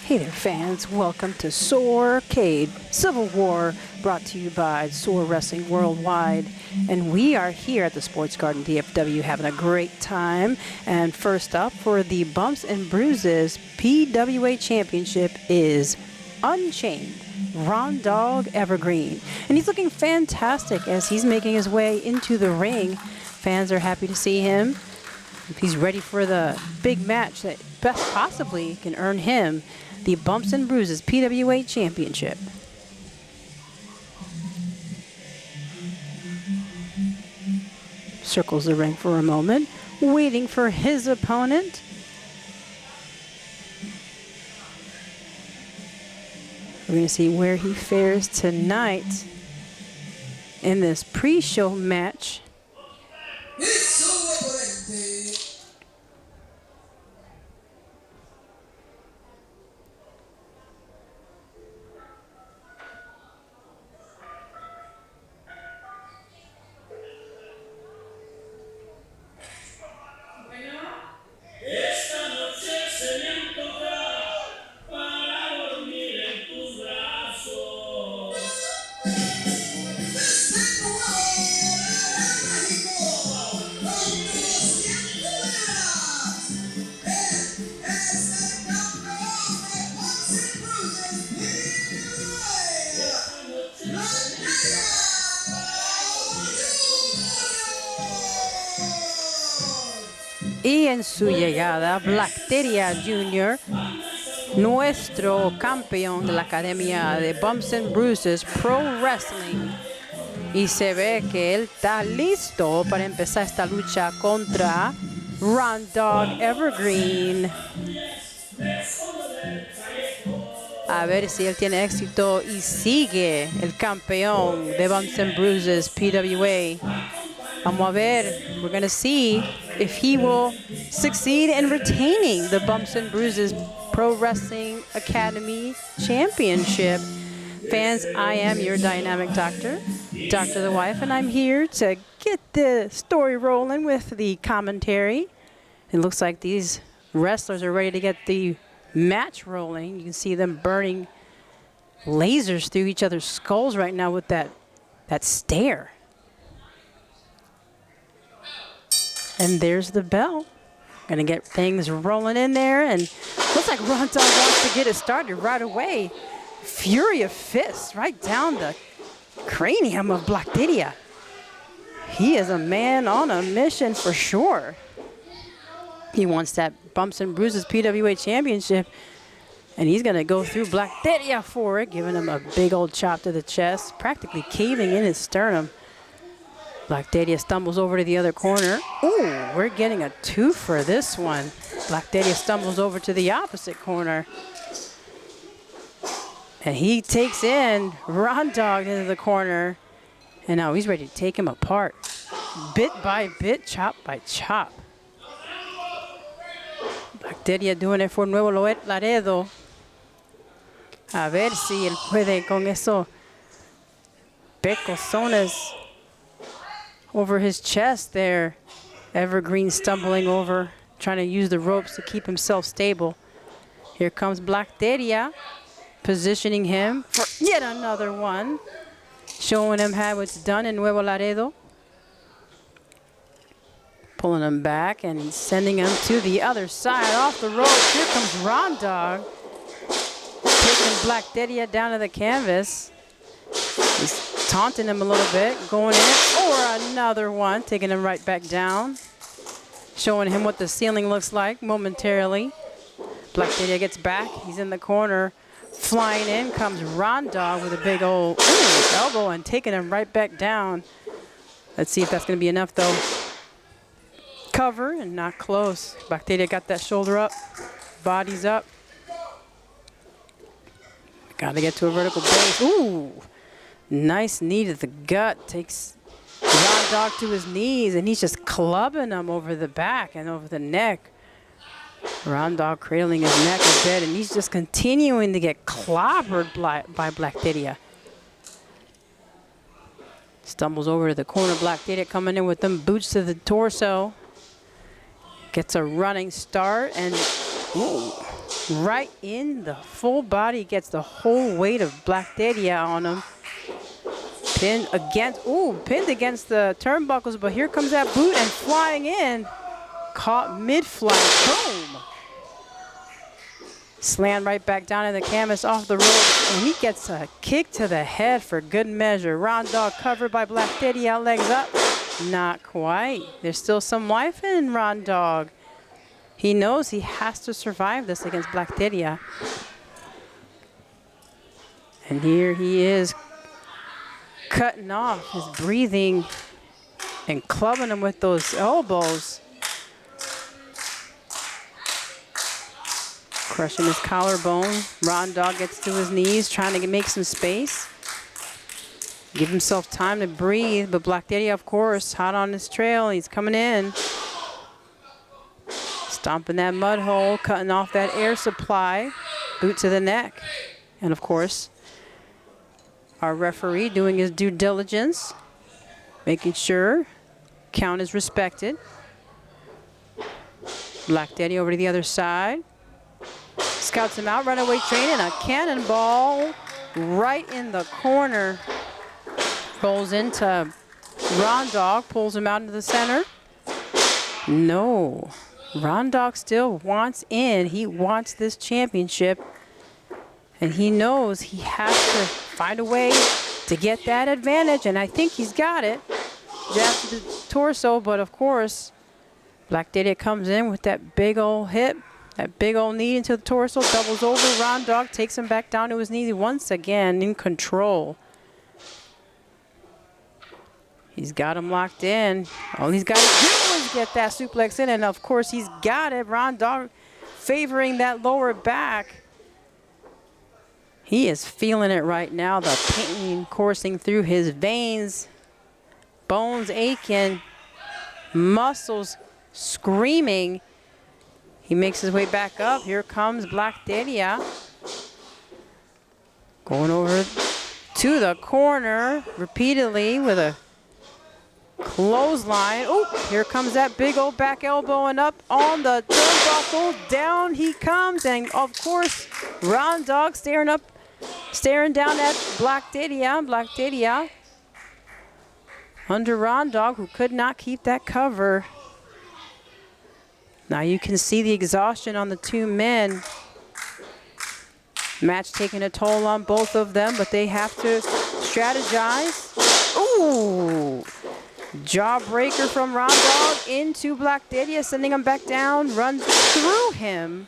Hey there, fans. Welcome to SOARCADE, Civil War, brought to you by SOAR Wrestling Worldwide. And we are here at the Sports Garden DFW having a great time. And first up for the Bumps and Bruises PWA Championship is Unchained, Ron Dog Evergreen. And he's looking fantastic as he's making his way into the ring. Fans are happy to see him. He's ready for the big match that best possibly can earn him the Bumps and Bruises PWA Championship. Circles the ring for a moment, waiting for his opponent. We're going to see where he fares tonight in this pre-show match. Y en su llegada, Bacteria Jr., nuestro campeón de la Academia de Bumps and Bruises Pro Wrestling. Y se ve que él está listo para empezar esta lucha contra Ron Dog Evergreen. A ver si él tiene éxito y sigue el campeón de Bumps and Bruises PWA. Vamos a ver. We're going to see if he will succeed in retaining the Bumps and Bruises Pro Wrestling Academy Championship. Fans, I am your dynamic doctor, Dr. The Wife, and I'm here to get the story rolling with the commentary. It looks like these wrestlers are ready to get the match rolling. You can see them burning lasers through each other's skulls right now with that stare. And there's the bell. Gonna get things rolling in there, and looks like Ron Dog wants to get it started right away. Fury of fists right down the cranium of Bacteria. He is a man on a mission for sure. He wants that Bumps and Bruises PWA Championship, and he's gonna go through Bacteria for it, giving him a big old chop to the chest, practically caving in his sternum. Bacteria stumbles over to the other corner. Ooh, we're getting a two for this one. Bacteria stumbles over to the opposite corner. And he takes in Ron Dog into the corner. And now he's ready to take him apart. Bit by bit, chop by chop. Bacteria doing it for Nuevo Laredo. A ver si él puede con esos pecosones over his chest there. Evergreen stumbling over, trying to use the ropes to keep himself stable. Here comes Bacteria, positioning him for yet another one, showing him how it's done in Nuevo Laredo. Pulling him back and sending him to the other side off the ropes. Here comes Ron Dog, taking Bacteria down to the canvas. He's taunting him a little bit, going in for another one, taking him right back down, showing him what the ceiling looks like momentarily. Bacteria gets back. He's in the corner. Flying in comes Ron Dog with a big old elbow and taking him right back down. Let's see if that's going to be enough, though. Cover and not close. Bacteria got that shoulder up, body's up. Got to get to a vertical base. Ooh. Nice knee to the gut. Takes Ron Dog to his knees, and he's just clubbing him over the back and over the neck. Ron Dog cradling his neck a bit, and he's just continuing to get clobbered by Bacteria. Stumbles over to the corner. Bacteria coming in with them boots to the torso. Gets a running start, and ooh, right in the full body, gets the whole weight of Blackdadia on him. Pinned against the turnbuckles, but here comes that boot and flying in. Caught mid-flight, boom! Slammed right back down in the canvas off the rope, and he gets a kick to the head for good measure. Ron Dog covered by Blackdadia, legs up. Not quite. There's still some life in Ron Dog. He knows he has to survive this against Blackdadia. And here he is, cutting off his breathing and clubbing him with those elbows. Crushing his collarbone. Ron Dog gets to his knees, trying to make some space. Give himself time to breathe, but Blackdadia, of course, hot on his trail. He's coming in. Stomping that mud hole, cutting off that air supply. Boot to the neck. And, of course, our referee doing his due diligence, making sure count is respected. Blackdadia over to the other side. Scouts him out, runaway train, and a cannonball right in the corner. Rolls into Ron Dog, pulls him out into the center. No, Ron Dog still wants in. He wants this championship, and he knows he has to find a way to get that advantage, and I think he's got it. Jab to the torso, but of course, Blackdadia comes in with that big old hip. That big old knee into the torso, doubles over. Ron Dog takes him back down to his knees once again, in control. He's got him locked in. All he's got to do is get that suplex in, and of course he's got it. Ron Dog favoring that lower back. He is feeling it right now, the pain coursing through his veins. Bones aching, muscles screaming. He makes his way back up. Here comes Blackdadia. Going over to the corner repeatedly with a clothesline. Oh, here comes that big old back elbow, and up on the turnbuckle. Down he comes, and of course, Ron Dog staring down at Blackdadia. Blackdadia under Ron Dog, who could not keep that cover. Now you can see the exhaustion on the two men. Match taking a toll on both of them, but they have to strategize. Ooh! Jawbreaker from Ron Dog into Blackdadia, sending him back down, runs through him.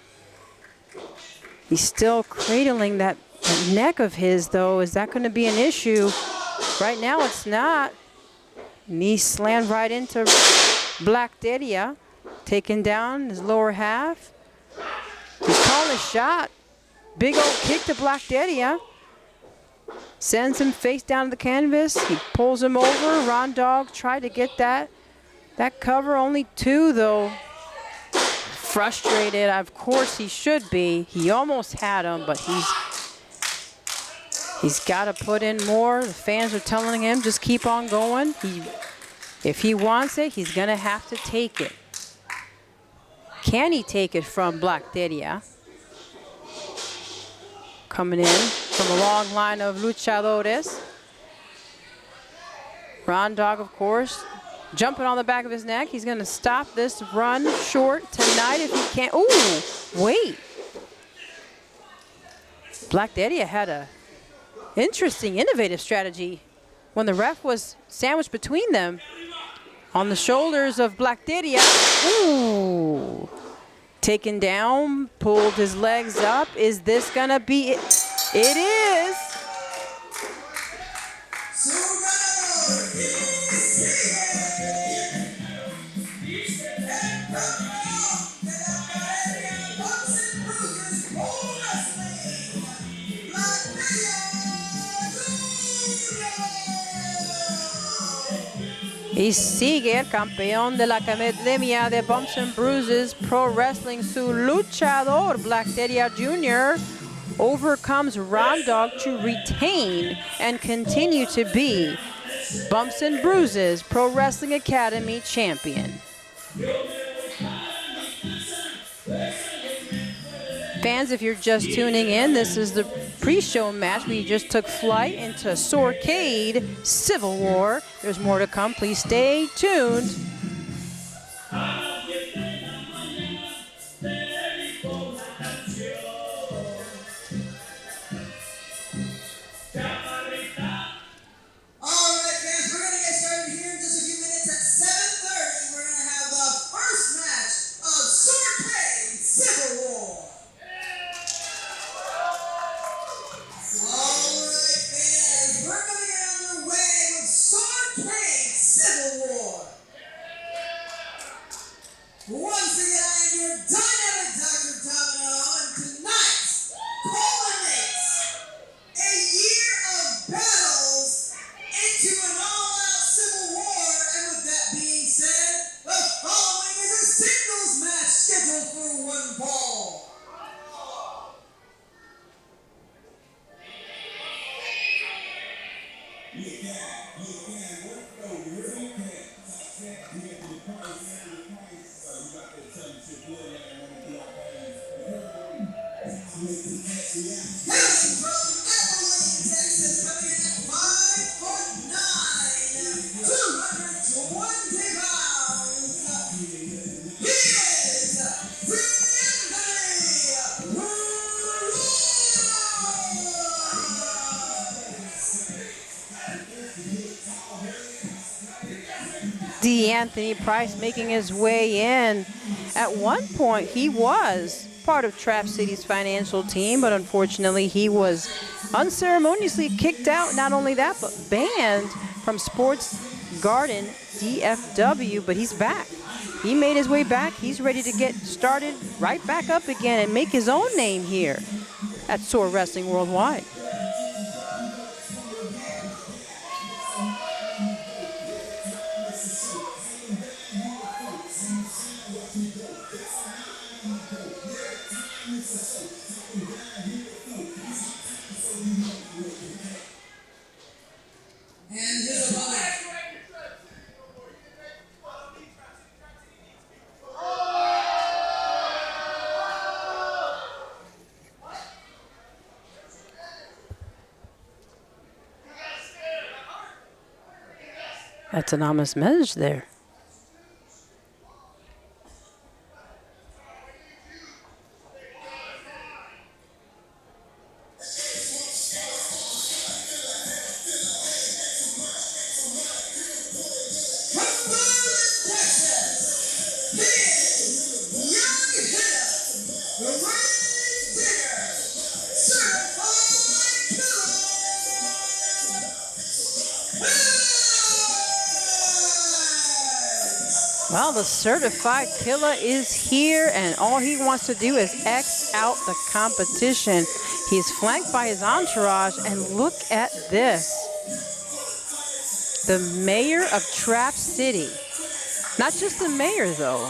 He's still cradling that neck of his, though. Is that going to be an issue? Right now it's not. Knee slammed right into Blackdadia. Taking down his lower half. He's calling a shot. Big old kick to Blackdadia. Sends him face down to the canvas. He pulls him over. Ron Dog tried to get that cover. Only two, though. Frustrated. Of course he should be. He almost had him, but he's got to put in more. The fans are telling him just keep on going. If he wants it, he's going to have to take it. Can he take it from Blackdadia? Coming in from a long line of luchadores. Ron Dog, of course, jumping on the back of his neck. He's going to stop this run short tonight if he can. Ooh, wait. Blackdadia had a interesting, innovative strategy when the ref was sandwiched between them. On the shoulders of Blackdadia. Ooh. Taken down, pulled his legs up. Is this gonna be it? It is. Y sigue el campeón de la Academia de Bumps and Bruises Pro Wrestling, su luchador Blackdadia Jr. overcomes Ron Dog to retain and continue to be Bumps and Bruises Pro Wrestling Academy champion. Fans, if you're just tuning in, this is the pre-show match. We just took flight into SOARCADE Civil War. There's more to come. Please stay tuned. Once again, I am your dynamic Dr. Domino, and tonight culminates a year of battles into an all-out civil war. And with that being said, the following is a singles match scheduled for one fall. Anthony Price making his way in. At one point, he was part of Trap City's financial team, but unfortunately, he was unceremoniously kicked out. Not only that, but banned from Sports Garden DFW, but he's back. He made his way back. He's ready to get started right back up again and make his own name here at SOAR Wrestling Worldwide. That's an ominous message there. Well, the certified killer is here, and all he wants to do is X out the competition. He's flanked by his entourage, and look at this. The mayor of Trap City. Not just the mayor, though.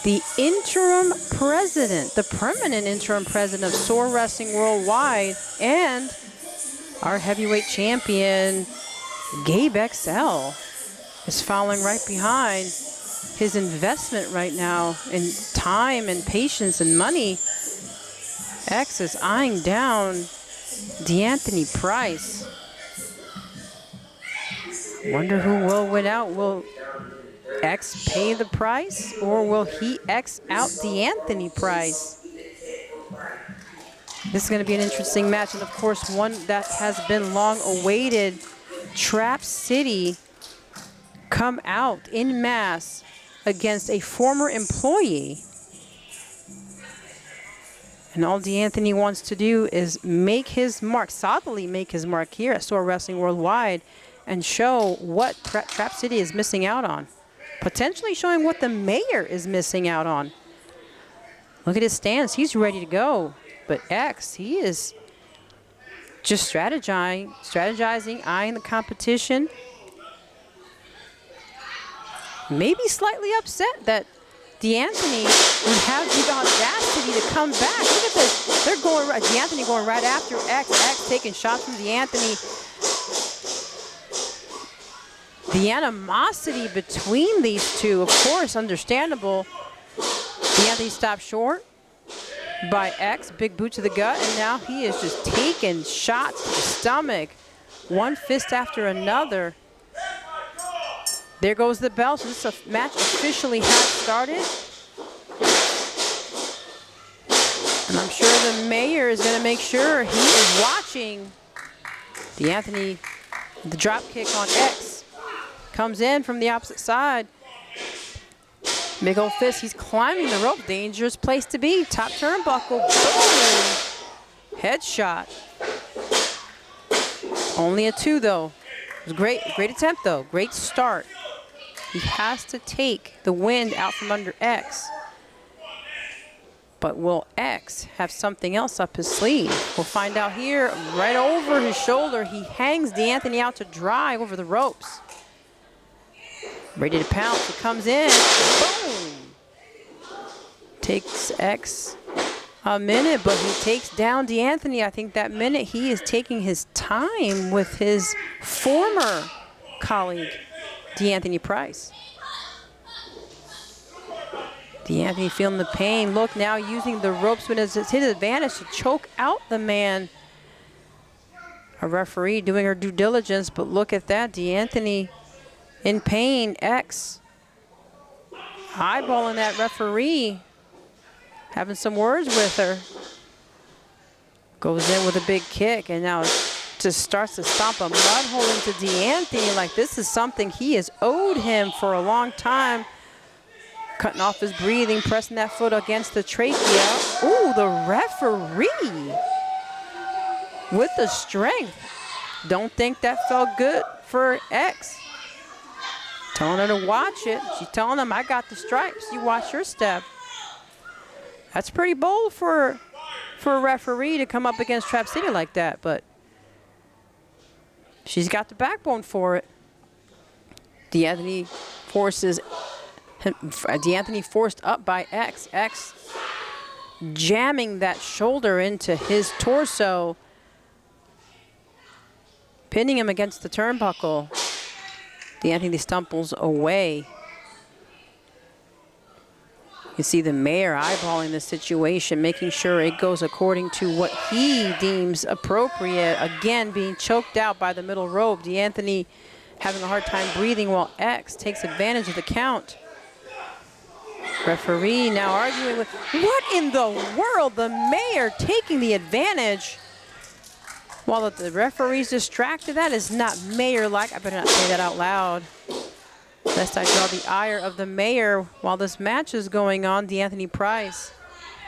The interim president, the permanent interim president of SOAR Wrestling Worldwide, and our heavyweight champion, Gabe XL, is following right behind. His investment right now in time and patience and money. X is eyeing down Anthony Price. Wonder who will win out. Will X pay the price, or will he X out Anthony Price? This is going to be an interesting match, and of course one that has been long awaited. Trap City come out in mass against a former employee. And all Anthony wants to do is make his mark, solidly make his mark here at SOAR Wrestling Worldwide, and show what Trap City is missing out on. Potentially showing what the mayor is missing out on. Look at his stance. He's ready to go. But X, he is just strategizing, eyeing the competition. Maybe slightly upset that Anthony would have the audacity to come back. Look at this. They're going, Anthony going right after X. X taking shots from Anthony. The animosity between these two, of course, understandable. Anthony stopped short. by X. Big boot to the gut, and now he is just taking shots to the stomach. One fist after another. There goes the bell. So this match officially has started. And I'm sure the mayor is going to make sure he is watching. The drop kick on X comes in from the opposite side. Big old fist. He's climbing the rope. Dangerous place to be. Top turnbuckle. Boom. Headshot. Only a 2 though. It was great attempt though. Great start. He has to take the wind out from under X. But will X have something else up his sleeve? We'll find out here. Right over his shoulder, he hangs D'Anthony out to dry over the ropes. Ready to pounce. He comes in. Boom! Takes X a minute, but he takes down D'Anthony. I think that minute he is taking his time with his former colleague, D'Anthony Price. D'Anthony feeling the pain. Look, now using the ropes when it's his advantage to choke out the man. A referee doing her due diligence, but look at that. D'Anthony in pain. X eyeballing that referee. Having some words with her. Goes in with a big kick, and now just starts to stomp a mud hole into D'Anthony. Like this is something he has owed him for a long time. Cutting off his breathing, pressing that foot against the trachea. Ooh, the referee with the strength. Don't think that felt good for X. Telling her to watch it. She's telling him, I got the stripes. You watch your step. That's pretty bold for a referee to come up against Trap City like that, but she's got the backbone for it. D'Anthony forced up by X. X jamming that shoulder into his torso, pinning him against the turnbuckle. D'Anthony stumbles away. You see the mayor eyeballing the situation, making sure it goes according to what he deems appropriate. Again, being choked out by the middle rope. D'Anthony having a hard time breathing while X takes advantage of the count. Referee now arguing with, what in the world? The mayor taking the advantage while the referee's distracted. That is not mayor-like. I better not say that out loud, lest I draw the ire of the mayor while this match is going on. D'Anthony Price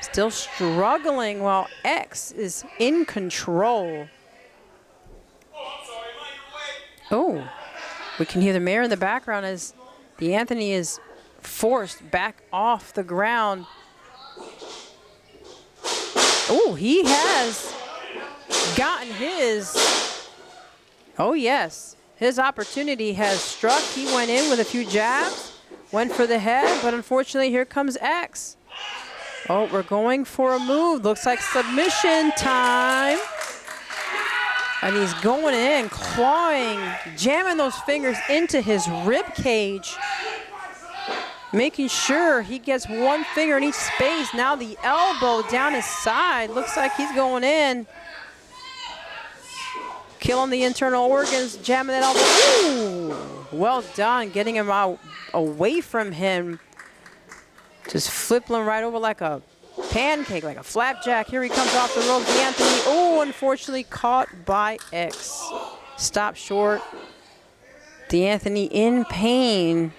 still struggling while X is in control. Oh, we can hear the mayor in the background as D'Anthony is forced back off the ground. Oh, he has gotten his, oh yes, his opportunity has struck. He went in with a few jabs, went for the head, but unfortunately here comes X. Oh, we're going for a move. Looks like submission time. And he's going in, clawing, jamming those fingers into his rib cage, making sure he gets one finger in each space. Now the elbow down his side. Looks like he's going in. Killing the internal organs, jamming that elbow. Ooh, well done, getting him out away from him. Just flipping him right over like a pancake, like a flapjack. Here he comes off the rope. D'Anthony, oh, unfortunately caught by X. Stop short. D'Anthony in pain,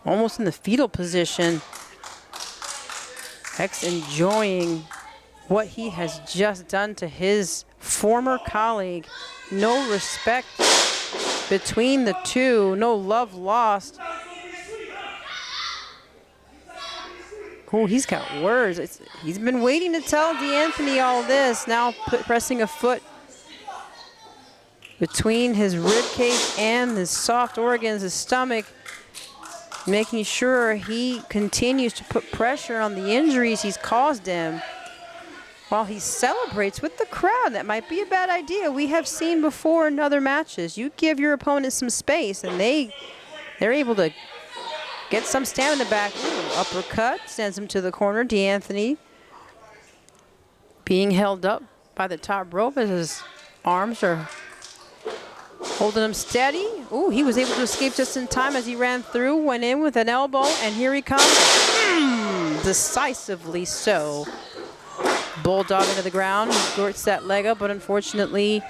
almost in the fetal position. X enjoying what he has just done to his former colleague. No respect between the two, no love lost. Oh, he's got words. He's been waiting to tell D'Anthony all this. Now pressing a foot between his rib cage and his soft organs, his stomach, making sure he continues to put pressure on the injuries he's caused him while he celebrates with the crowd. That might be a bad idea. We have seen before in other matches, you give your opponent some space and they're able to get some stamina back. Ooh, uppercut sends him to the corner. D'Anthony being held up by the top rope as his arms are holding him steady. Ooh, he was able to escape just in time as he ran through, went in with an elbow, and here he comes. Decisively so. Bulldog into the ground, he squirts that leg up, but unfortunately,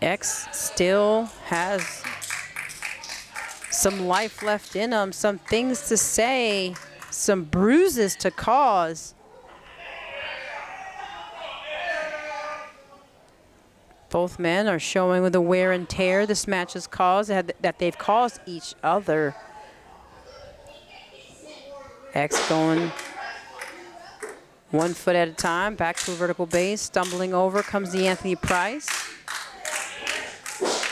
X still has some life left in him, some things to say, some bruises to cause. Both men are showing with the wear and tear this match has caused, that they've caused each other. X going 1 foot at a time, back to a vertical base, stumbling over comes the Anthony Price.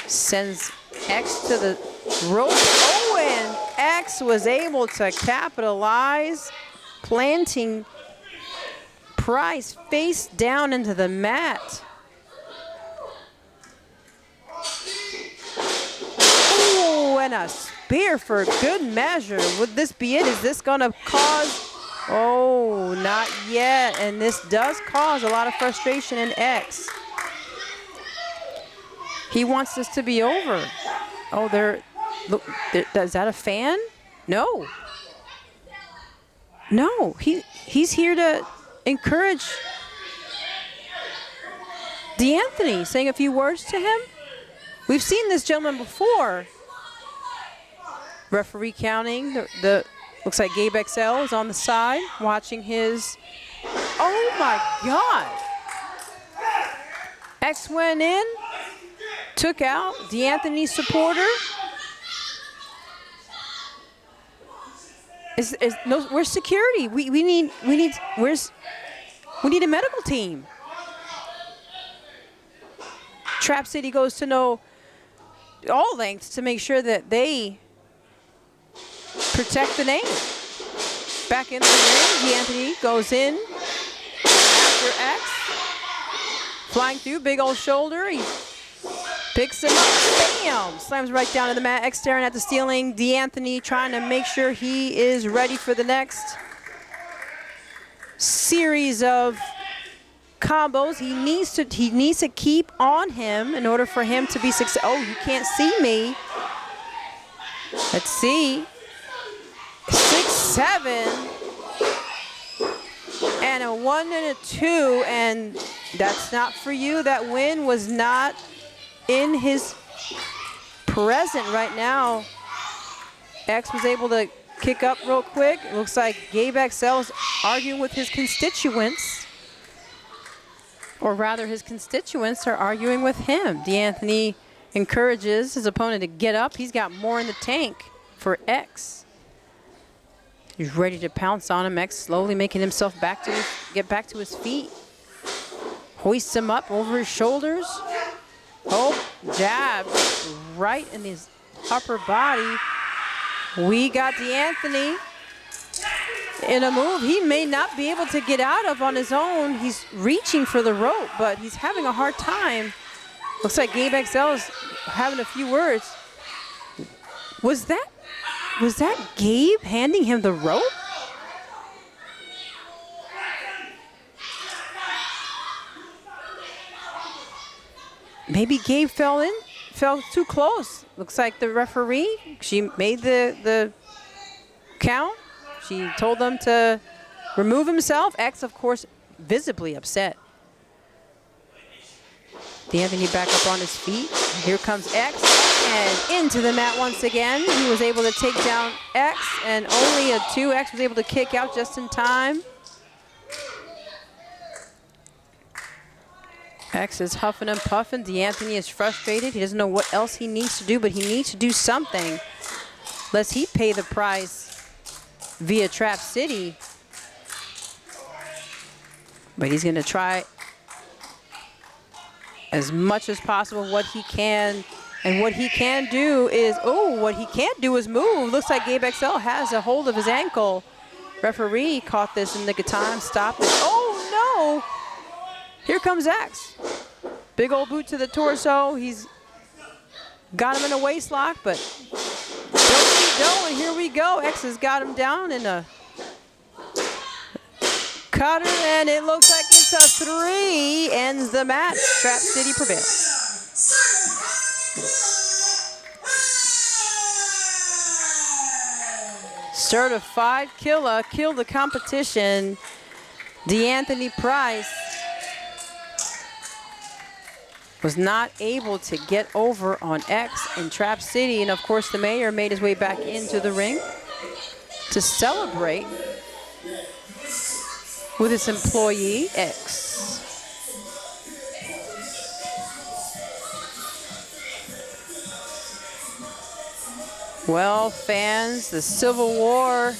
Sends X to the rope. Oh, and X was able to capitalize, planting Price face down into the mat. Oh, and a spear for good measure. Would this be it? Is this going to cause... Oh, not yet. And this does cause a lot of frustration in X. He wants this to be over. Oh, look, is that a fan? No. No, he's here to encourage D'Anthony, saying a few words to him. We've seen this gentleman before. Referee counting. Looks like Gabe XL is on the side watching his. Oh my God. X went in, took out D'Anthony's supporter. Where's security? We need a medical team. Trap City goes to all lengths to make sure that they protect the name. Back in the ring, D'Anthony goes in after X. Flying through, big old shoulder. He picks him up, bam! Slams right down to the mat. X staring at the ceiling. D'Anthony trying to make sure he is ready for the next series of combos. He needs to keep on him in order for him to be successful. Oh, you can't see me. Let's see. 6-7. And a 1 and a 2, and that's not for you. That win was not in his present right now. X was able to kick up real quick. It looks like Gabe XL is arguing with his constituents. Or rather, his constituents are arguing with him. D'Anthony encourages his opponent to get up. He's got more in the tank for X. He's ready to pounce on him. X slowly making himself get back to his feet. Hoists him up over his shoulders. Oh, jab right in his upper body. We got D'Anthony in a move he may not be able to get out of on his own. He's reaching for the rope, but he's having a hard time. Looks like Gabe XL is having a few words. Was that Gabe handing him the rope? Maybe Gabe fell too close. Looks like the referee, she made the count. She told them to remove himself. X, of course, visibly upset. D'Anthony back up on his feet. Here comes X, and into the mat once again. He was able to take down X, and only a 2. X was able to kick out just in time. X is huffing and puffing. D'Anthony is frustrated. He doesn't know what else he needs to do, but he needs to do something lest he pay the price via Trap City. But he's going to try as much as possible what he can. And what he can do is, what he can't do is move. Looks like Gabe XL has a hold of his ankle. Referee caught this in the nick of time, stopped it. Oh, no. Here comes X. Big old boot to the torso. He's got him in a waist lock, but and here we go. X has got him down in a cutter, and it looks like it's 3 ends the match. Trap City prevails. Certified killer, killed the competition. D'Anthony Price was not able to get over on X in Trap City. And of course, the mayor made his way back into the ring to celebrate with his employee X. Well, fans, the Civil War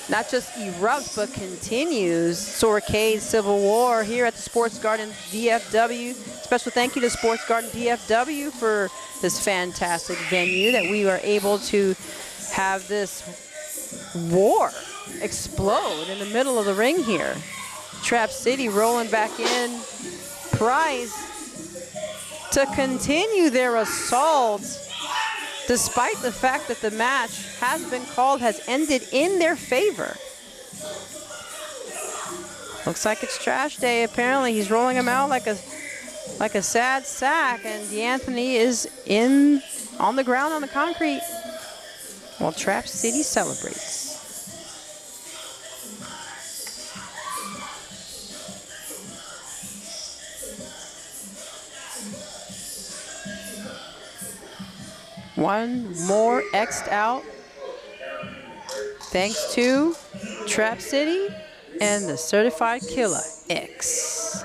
not just erupts, but continues. SOARCADE Civil War here at the Sports Garden DFW. Special thank you to Sports Garden DFW for this fantastic venue that we are able to have this war explode in the middle of the ring here. Trap City rolling back in. Price to continue their assault, despite the fact that the match has been called, has ended in their favor. Looks like it's trash day. Apparently he's rolling him out like a sad sack, and D'Anthony is on the ground on the concrete while Trap City celebrates. One more X'd out, thanks to Trap City and the Certified Killer X.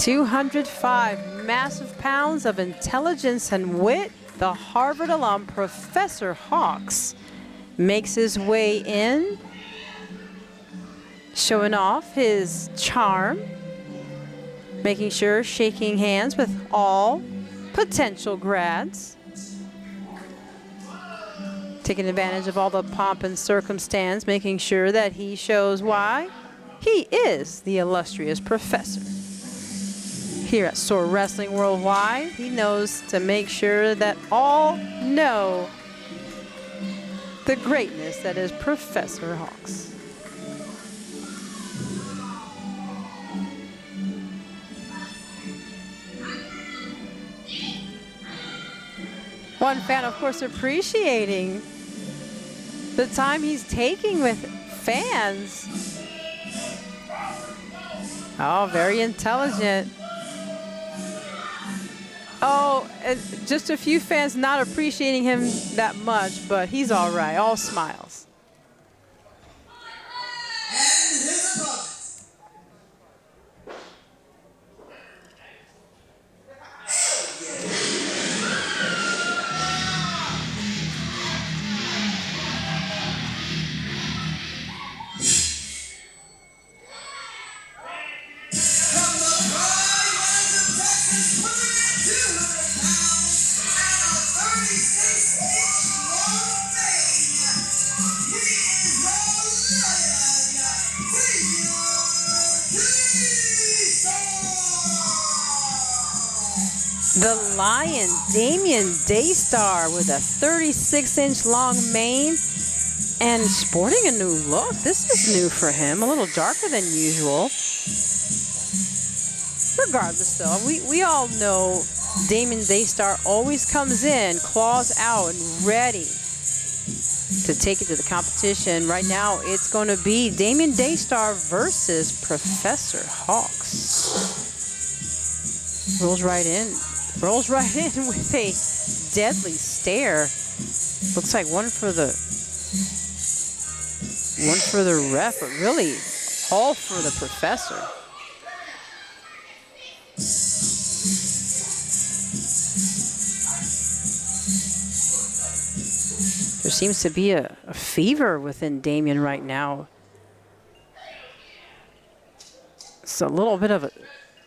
$205 massive pounds of intelligence and wit. The Harvard alum Professor Hawks makes his way in, showing off his charm, making sure shaking hands with all potential grads, taking advantage of all the pomp and circumstance, making sure that he shows why he is the illustrious professor. Here at SOAR Wrestling Worldwide, he knows to make sure that all know the greatness that is Professor Hawks. One fan, of course, appreciating the time he's taking with fans. Oh, very intelligent. Oh, just a few fans not appreciating him that much, but he's all right. All smiles. And his opponent. The Lion, Damien Daystar, with a 36-inch long mane and sporting a new look. This is new for him, a little darker than usual. Regardless, though, we all know Damien Daystar always comes in, claws out, and ready to take it to the competition. Right now, it's going to be Damien Daystar versus Professor Hawks. Rolls right in. Rolls right in with a deadly stare. Looks like one for the ref, but really all for the professor. There seems to be a fever within Damien right now. It's a little bit of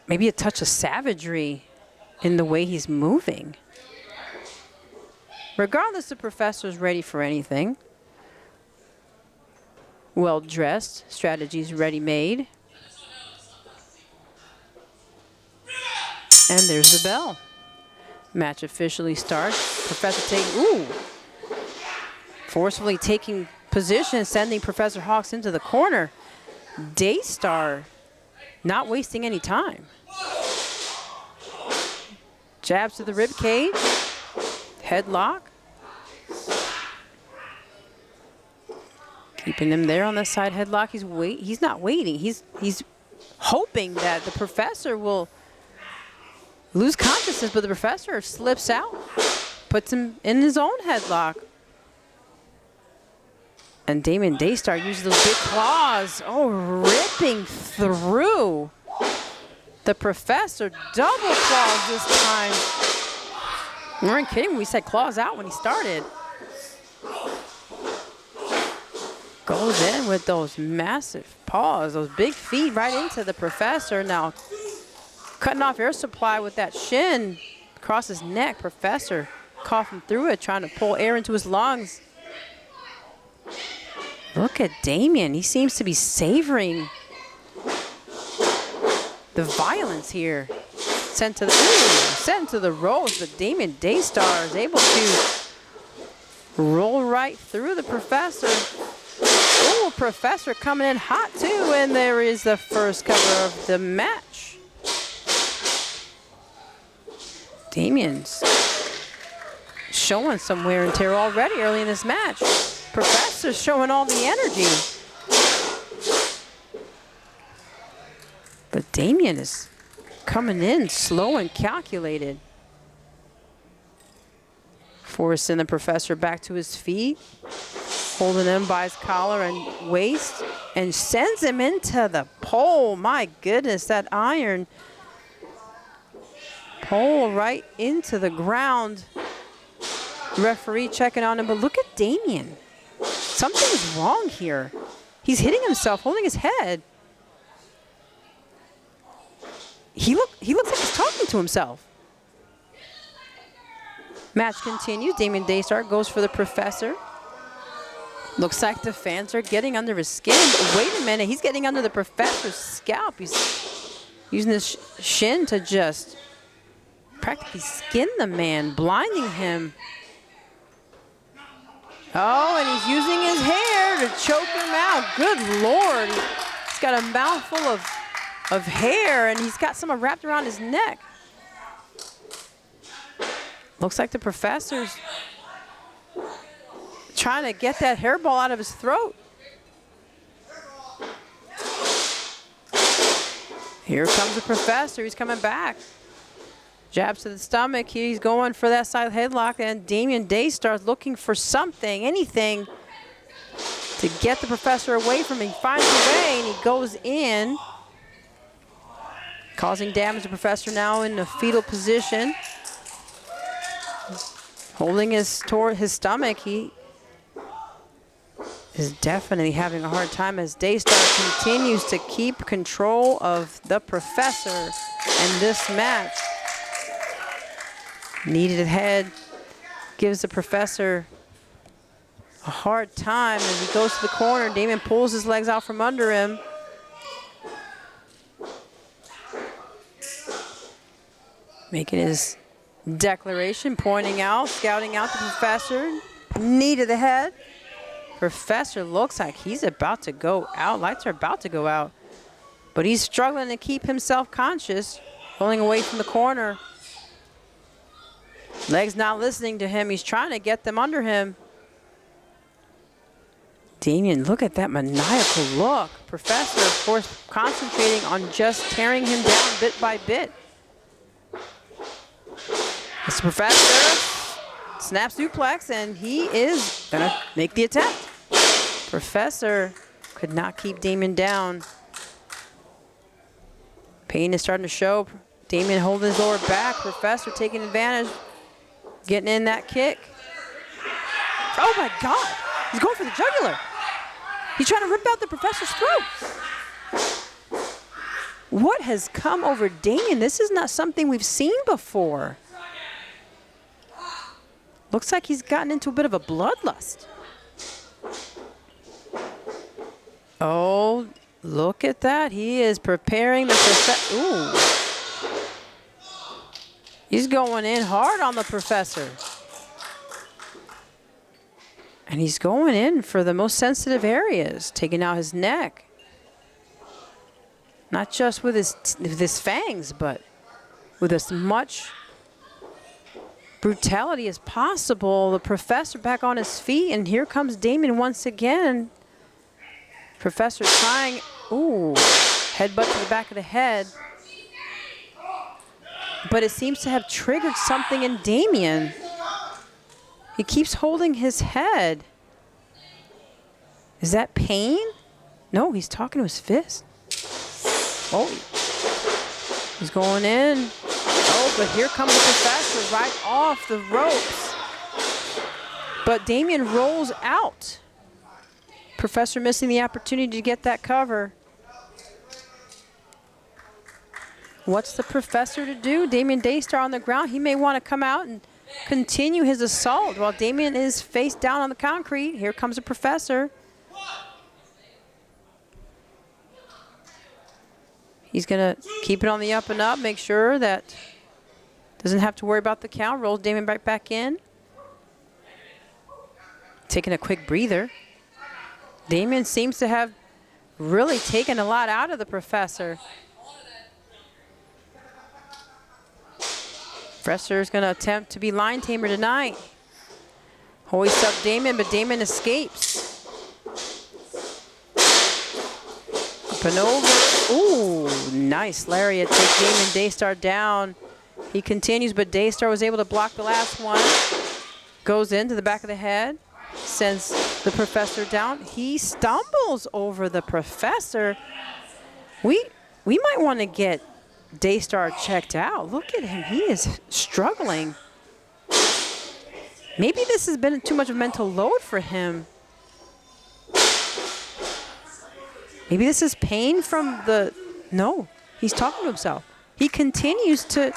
maybe a touch of savagery in the way he's moving. Regardless, the professor's ready for anything. Well-dressed, strategies ready-made. And there's the bell. Match officially starts. Professor forcefully taking position, sending Professor Hawks into the corner. Daystar not wasting any time. Jabs to the rib cage. Headlock. Keeping him there on the side headlock. He's not waiting. He's hoping that the professor will lose consciousness, but the professor slips out, puts him in his own headlock. And Damien Daystar uses those big claws. Oh, ripping through the professor. Double claws this time. We weren't kidding when we said claws out when he started. Goes in with those massive paws, those big feet right into the professor. Now cutting off air supply with that shin across his neck. Professor coughing through it, trying to pull air into his lungs. Look at Damien. He seems to be savoring the violence here. Sent to the ropes, but Damien Daystar is able to roll right through the professor. Oh, professor coming in hot too, and there is the first cover of the match. Damien's showing some wear and tear already early in this match. Professor's showing all the energy. But Damien is coming in slow and calculated. Forcing the professor back to his feet. Holding him by his collar and waist. And sends him into the pole. My goodness, that iron pole right into the ground. Referee checking on him, but look at Damien. Something's wrong here. He's hitting himself, holding his head. He looks like he's talking to himself. Match continues. Damien Daystar goes for the professor. Looks like the fans are getting under his skin. But wait a minute, he's getting under the professor's scalp. He's using his shin to just practically skin the man, blinding him. Oh, and he's using his hair to choke him out. Good Lord. He's got a mouthful of hair, and he's got some wrapped around his neck. Looks like the professor's trying to get that hairball out of his throat. Here comes the professor. He's coming back. Jabs to the stomach. He's going for that side headlock, and Damien Daystar's looking for something, anything, to get the professor away from him. He finds a way, and he goes in, causing damage to the professor now in a fetal position. Holding his stomach. He is definitely having a hard time as Daystar continues to keep control of the professor in this match. Needed head gives the professor a hard time as he goes to the corner. Damien pulls his legs out from under him. Making his declaration, pointing out, scouting out the professor. Knee to the head. Professor looks like he's about to go out. Lights are about to go out. But he's struggling to keep himself conscious, pulling away from the corner. Legs not listening to him. He's trying to get them under him. Damien, look at that maniacal look. Professor, of course, concentrating on just tearing him down bit by bit. It's the professor. Snap suplex, and he is going to make the attempt. Professor could not keep Damien down. Pain is starting to show. Damien holding his lower back. Professor taking advantage. Getting in that kick. Oh my God. He's going for the jugular. He's trying to rip out the Professor's throat. What has come over Damien? This is not something we've seen before. Looks like he's gotten into a bit of a bloodlust. Oh, look at that. He is preparing the Professor. Ooh. He's going in hard on the Professor. And he's going in for the most sensitive areas, taking out his neck. Not just with his fangs, but with as much brutality as possible. The Professor back on his feet, and here comes Damien once again. Professor trying, ooh, headbutt to the back of the head. But it seems to have triggered something in Damien. He keeps holding his head. Is that pain? No, he's talking to his fist. Oh, he's going in. Oh, but here comes the Professor right off the ropes. But Damien rolls out. Professor missing the opportunity to get that cover. What's the Professor to do? Damien Daystar on the ground. He may want to come out and continue his assault while Damien is face down on the concrete. Here comes the Professor. He's going to keep it on the up and up, make sure that doesn't have to worry about the count. Rolls Damien right back in. Taking a quick breather. Damien seems to have really taken a lot out of the Professor. Professor is going to attempt to be line tamer tonight. Hoist up Damien, but Damien escapes. Up and over. Ooh, nice lariat. Takes Damien Daystar down. He continues, but Daystar was able to block the last one. Goes into the back of the head. Sends the Professor down. He stumbles over the Professor. We might want to get Daystar checked out. Look at him. He is struggling. Maybe this has been too much of a mental load for him. Maybe this is pain from the... No, he's talking to himself. He continues to...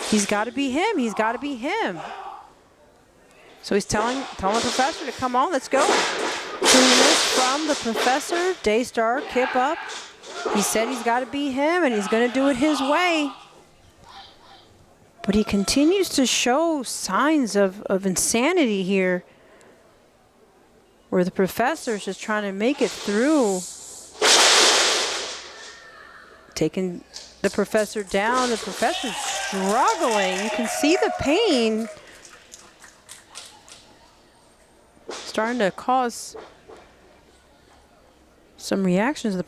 He's got to be him. He's got to be him. So he's telling the Professor to come on. Let's go. Coolness from the Professor. Daystar, kip up. He said he's got to be him, and he's going to do it his way. But he continues to show signs of insanity here, where the Professor is just trying to make it through. Taking the Professor down. The Professor's struggling. You can see the pain starting to cause some reactions. The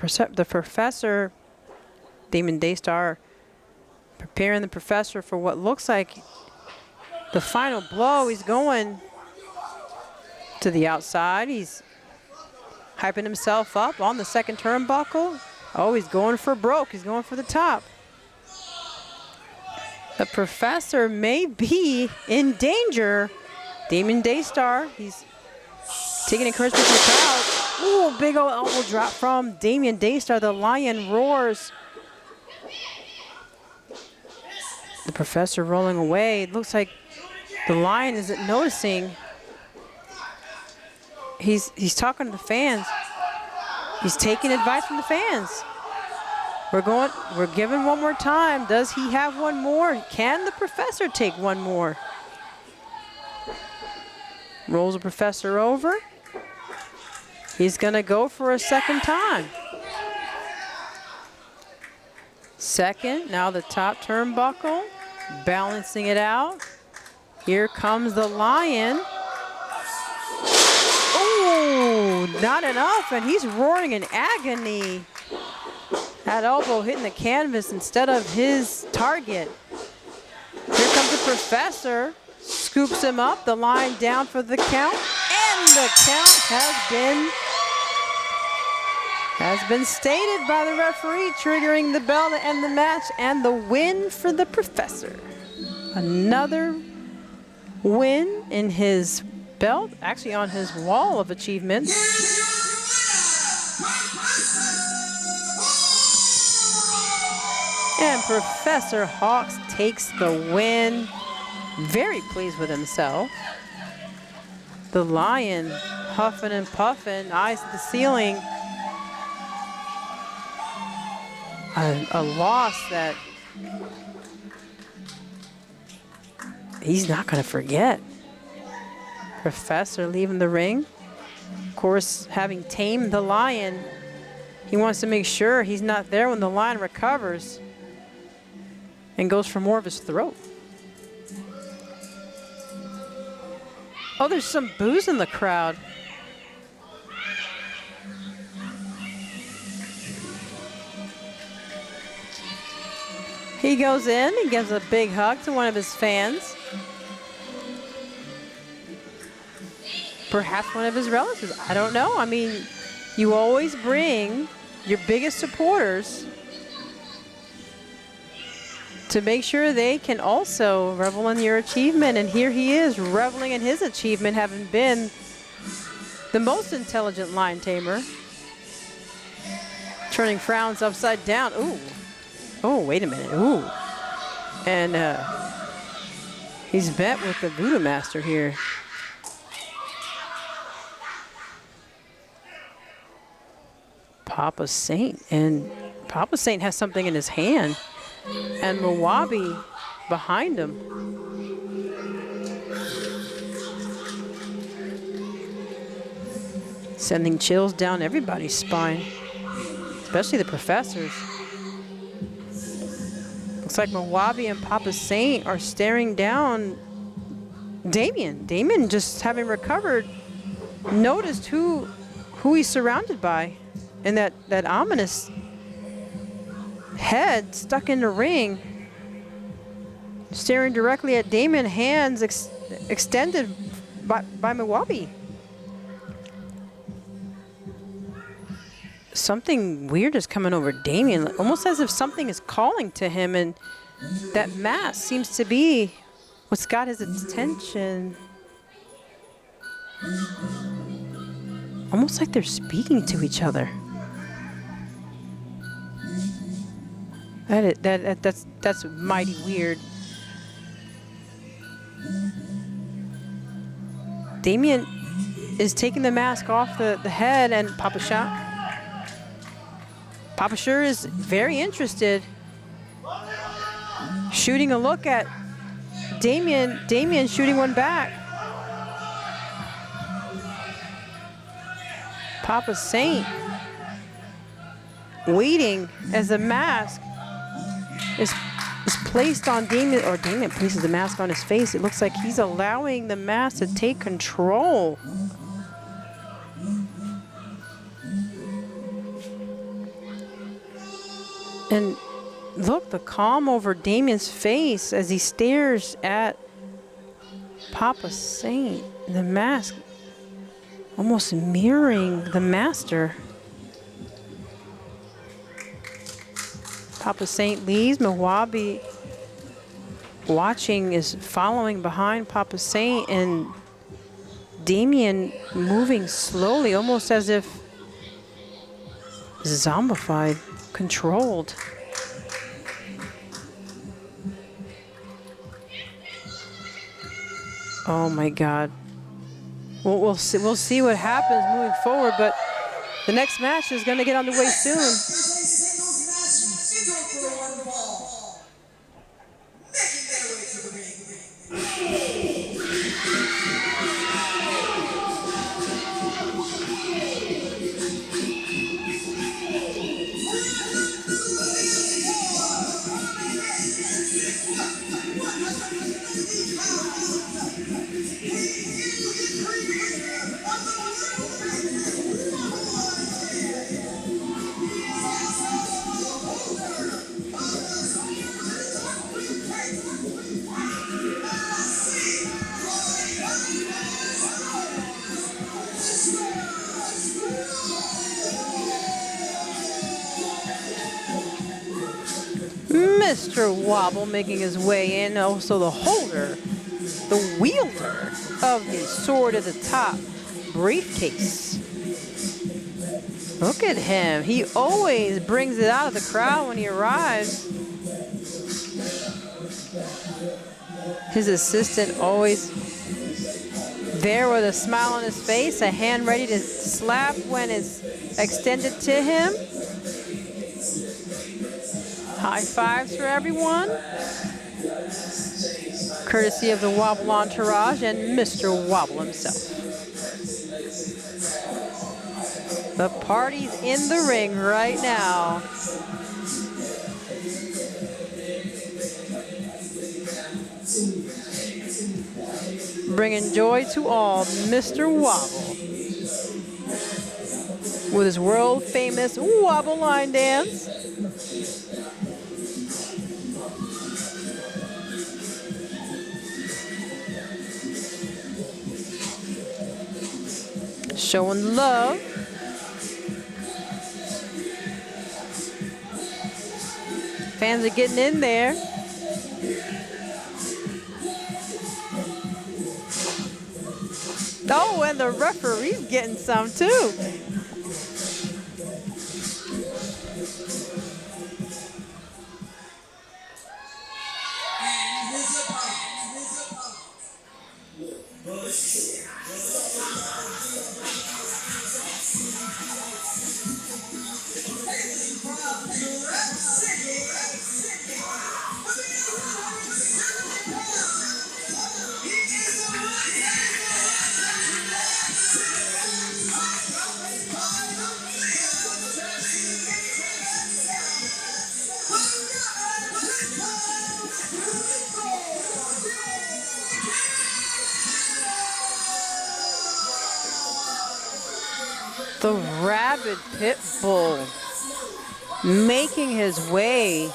Professor, Damien Daystar, preparing the Professor for what looks like the final blow. He's going to the outside. He's hyping himself up on the second turnbuckle. Oh, he's going for broke. He's going for the top. The Professor may be in danger. Damien Daystar, he's taking encouragement from the crowd. Ooh, big old elbow drop from Damien Daystar. The Lion roars. The Professor rolling away. It looks like the Lion isn't noticing. He's talking to the fans. He's taking advice from the fans. We're giving one more time. Does he have one more? Can the Professor take one more? Rolls the Professor over. He's going to go for a second time. Second, now the top turnbuckle, balancing it out. Here comes the Lion. Oh, not enough, and he's roaring in agony. That elbow hitting the canvas instead of his target. Here comes the professor. Scoops him up. The line down for the count. And the count has been stated by the referee, triggering the bell to end the match and the win for the professor. Another win in his belt, actually on his wall of achievements. And Professor Hawks takes the win. Very pleased with himself. The Lion huffing and puffing, eyes at the ceiling. A loss that he's not going to forget. Professor leaving the ring. Of course, having tamed the Lion, he wants to make sure he's not there when the Lion recovers and goes for more of his throat. Oh, there's some boos in the crowd. He goes in, he gives a big hug to one of his fans. Perhaps one of his relatives, I don't know. I mean, you always bring your biggest supporters to make sure they can also revel in your achievement. And here he is, reveling in his achievement, having been the most intelligent lion tamer. Turning frowns upside down. Ooh. Oh, wait a minute. Ooh. And he's bet with the Voodoo Master here. Papa Saint. And Papa Saint has something in his hand. And Mawabi behind him. Sending chills down everybody's spine, especially the professors. Looks like Mawabi and Papa Saint are staring down Damien. Damien, just having recovered, noticed who he's surrounded by, and that ominous head stuck in the ring, staring directly at Damien, hands extended by Mawabi. Something weird is coming over Damien, almost as if something is calling to him, and that mask seems to be what's got his attention. Almost like they're speaking to each other. That's mighty weird. Damien is taking the mask off the head, and Papa sure is very interested. Shooting a look at Damien. Damien shooting one back. Papa Saint waiting as the mask is placed on Damien, or Damien places the mask on his face. It looks like he's allowing the mask to take control. And look, the calm over Damien's face as he stares at Papa Saint. The mask almost mirroring the master. Papa Saint leaves. Mawabi watching, is following behind Papa Saint, and Damien moving slowly, almost as if zombified, controlled. Oh my God. We'll see what happens moving forward, but the next match is going to get underway soon. Mr. Wobble making his way in. Also the holder, the wielder of the sword at the top briefcase. Look at him. He always brings it out of the crowd when he arrives. His assistant always there with a smile on his face, a hand ready to slap when it's extended to him. High fives for everyone. Courtesy of the Wobble entourage and Mr. Wobble himself. The party's in the ring right now. Bringing joy to all, Mr. Wobble. With his world famous Wobble line dance. Showing love. Fans are getting in there. Oh, and the referee's getting some too. The rabid pit bull making his way,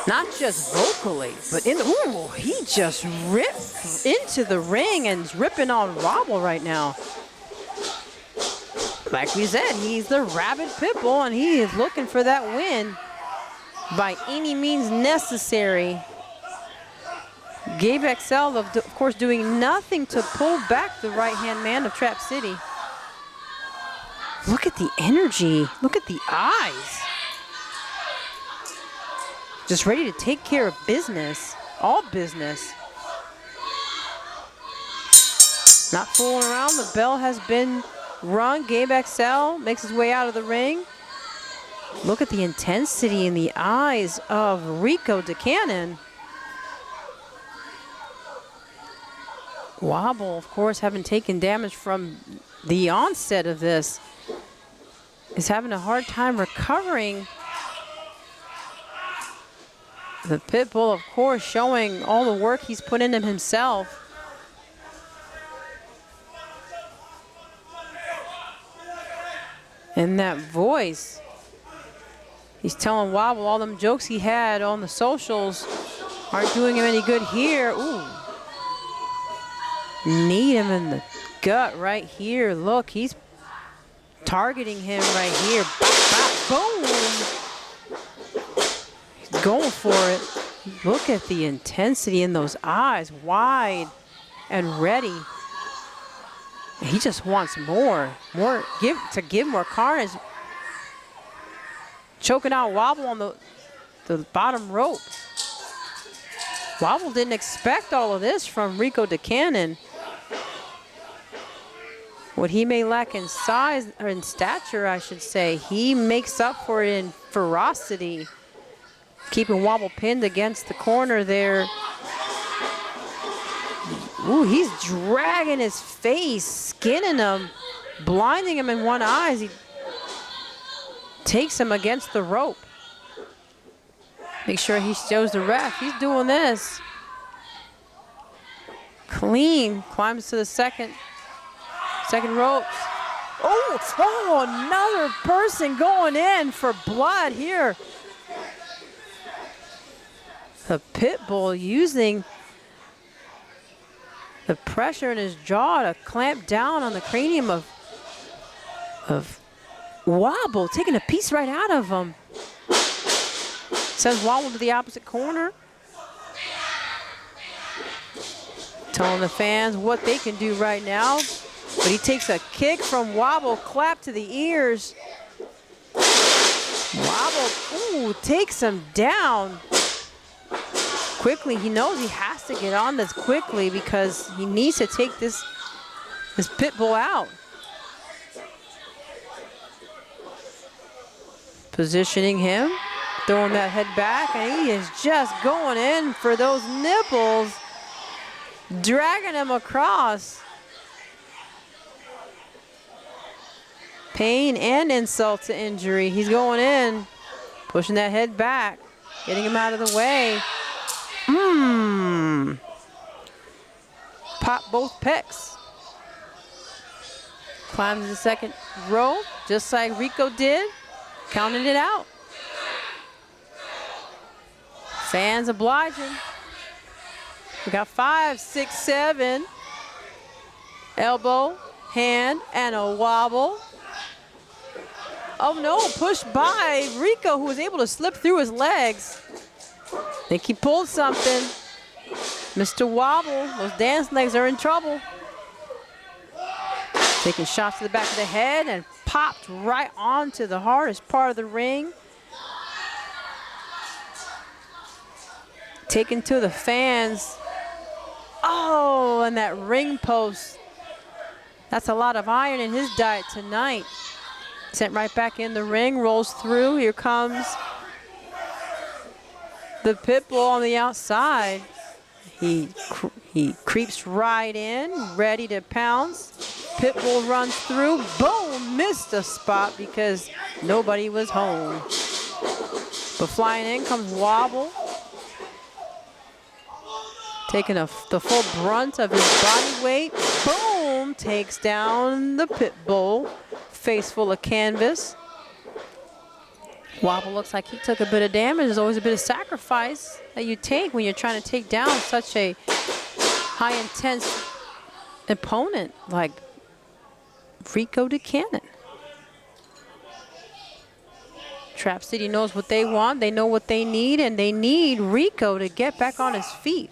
not just vocally, but ooh, he just ripped into the ring and is ripping on Wobble right now. Like we said, he's the rabid pit bull and he is looking for that win by any means necessary. Gabe XL, of course, doing nothing to pull back the right-hand man of Trap City. Look at the energy. Look at the eyes. Just ready to take care of business. All business. Not fooling around. The bell has been rung. Gabe XL makes his way out of the ring. Look at the intensity in the eyes of Rico DeCannon. Wobble, of course, having taken damage from the onset of this, is having a hard time recovering. The pit bull, of course, showing all the work he's put into himself. And that voice, he's telling Wobble all them jokes he had on the socials aren't doing him any good here. Ooh. Need him in the gut right here. Look, he's targeting him right here. Boom. He's going for it. Look at the intensity in those eyes, wide and ready. He just wants more, give more carnage. Choking out Wobble on the bottom rope. Wobble didn't expect all of this from Rico DeCannon. What he may lack in size, or in stature, I should say, he makes up for it in ferocity. Keeping Wobble pinned against the corner there. Ooh, he's dragging his face, skinning him, blinding him in one eye as he takes him against the rope. Make sure he shows the ref. He's doing this. Clean, climbs to the second rope. Oh, another person going in for blood here. The pit bull using the pressure in his jaw to clamp down on the cranium of Wobble, taking a piece right out of him. Sends Waldo to the opposite corner. Telling the fans what they can do right now. But he takes a kick from Wobble, clap to the ears. Wobble, ooh, takes him down. Quickly, he knows he has to get on this quickly because he needs to take this pit bull out. Positioning him, throwing that head back, and he is just going in for those nipples, dragging him across. Pain and insult to injury. He's going in, pushing that head back, getting him out of the way. Pop both pecs. Climbs the second row, just like Rico did. Counted it out. Fans obliging. We got 5, 6, 7. Elbow, hand, and a wobble. Oh no, pushed by Rico, who was able to slip through his legs. Think he pulled something. Mr. Wobble, those dance legs are in trouble. Taking shots to the back of the head and popped right onto the hardest part of the ring. Taken to the fans. Oh, and that ring post. That's a lot of iron in his diet tonight. Sent right back in the ring, rolls through. Here comes the pit bull on the outside. He creeps right in, ready to pounce. Pit bull runs through, boom, missed a spot because nobody was home. But flying in comes Wobble. Taking the full brunt of his body weight, boom, takes down the pit bull. Face full of canvas. Wobble looks like he took a bit of damage. There's always a bit of sacrifice that you take when you're trying to take down such a high intense opponent like Rico Buchanan. Trap City knows what they want, they know what they need, and they need Rico to get back on his feet.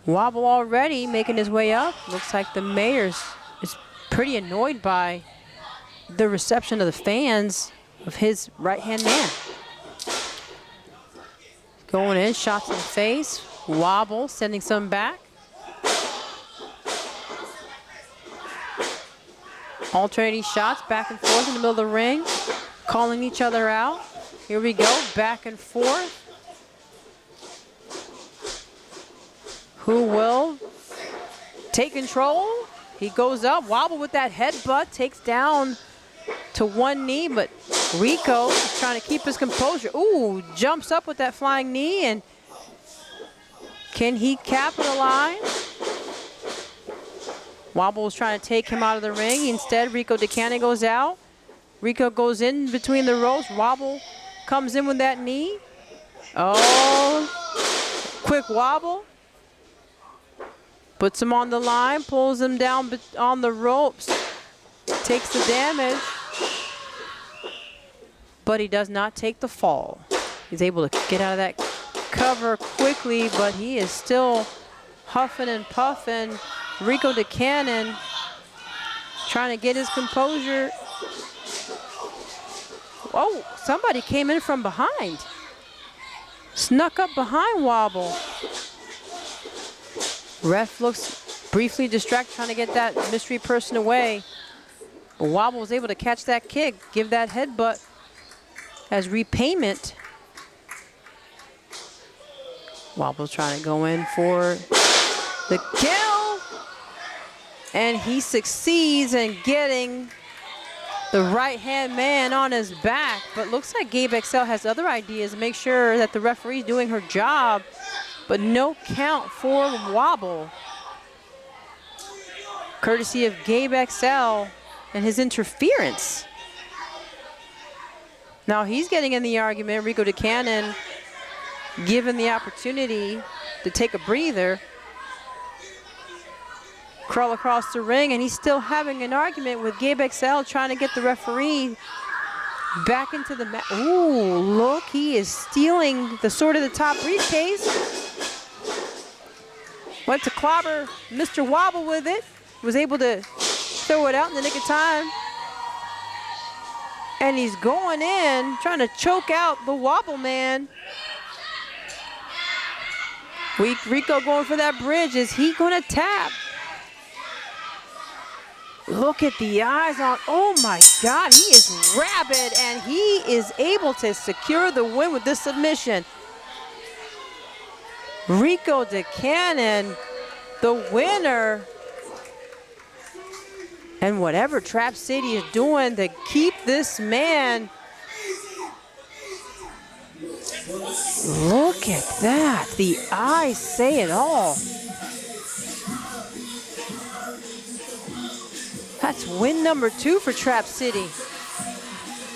Wobble already making his way up. Looks like the mayor is pretty annoyed by the reception of the fans of his right-hand man. Going in, shots in the face. Wobble, sending some back. Alternating shots back and forth in the middle of the ring. Calling each other out. Here we go, back and forth. Who will take control? He goes up, Wobble with that headbutt, takes down to one knee, but Rico is trying to keep his composure. Ooh, jumps up with that flying knee, and can he capitalize? Wobble was trying to take him out of the ring. Instead, Rico Buchanan goes out. Rico goes in between the ropes. Wobble comes in with that knee. Oh, quick wobble. Puts him on the line, pulls him down on the ropes. Takes the damage. But he does not take the fall. He's able to get out of that cover quickly, but he is still huffing and puffing. Rico Buchanan trying to get his composure. Oh, somebody came in from behind. Snuck up behind Wobble. Ref looks briefly distracted, trying to get that mystery person away. But Wobble was able to catch that kick, give that headbutt as repayment. Wobble's trying to go in for the kill. And he succeeds in getting the right-hand man on his back. But looks like Gabe XL has other ideas to make sure that the referee's doing her job. But no count for Wobble. Courtesy of Gabe XL and his interference. Now he's getting in the argument. Rico Buchanan given the opportunity to take a breather. Crawl across the ring, and he's still having an argument with Gabe XL, trying to get the referee Back into the mat. Ooh, look, he is stealing the sword of the top briefcase. Went to clobber Mr. Wobble with it. Was able to throw it out in the nick of time. And he's going in, trying to choke out the Wobble man. Rico going for that bridge. Is he going to tap? Look at the eyes on, oh my God, he is rabid and he is able to secure the win with this submission. Rico DeCannon, the winner. And whatever Trap City is doing to keep this man. Look at that, the eyes say it all. That's win number 2 for Trap City.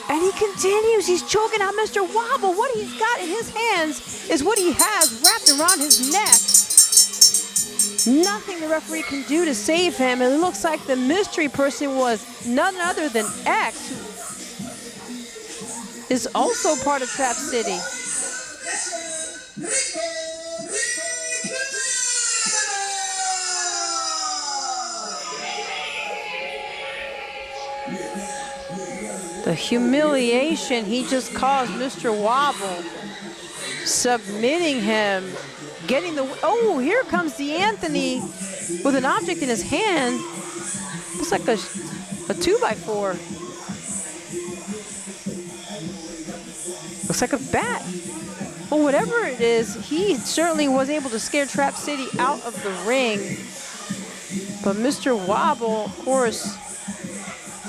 And he continues, he's choking out Mr. Wobble. What he's got in his hands is what he has wrapped around his neck. Nothing the referee can do to save him. It looks like the mystery person was none other than X, who is also part of Trap City. The humiliation he just caused Mr. Wobble, submitting him, getting the, oh, here comes D'Anthony with an object in his hand. Looks like a 2x4. Looks like a bat. Well, whatever it is, he certainly was able to scare Trap City out of the ring. But Mr. Wobble, of course,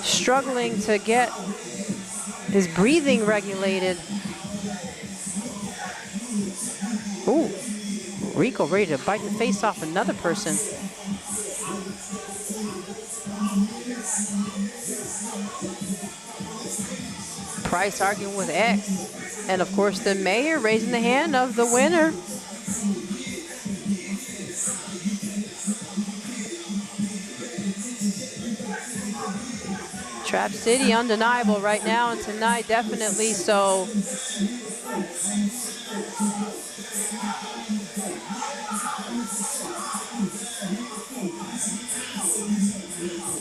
struggling to get his breathing regulated. Ooh, Rico ready to bite the face off another person. Price arguing with X. And of course the mayor raising the hand of the winner. Trap City undeniable right now, and tonight definitely so.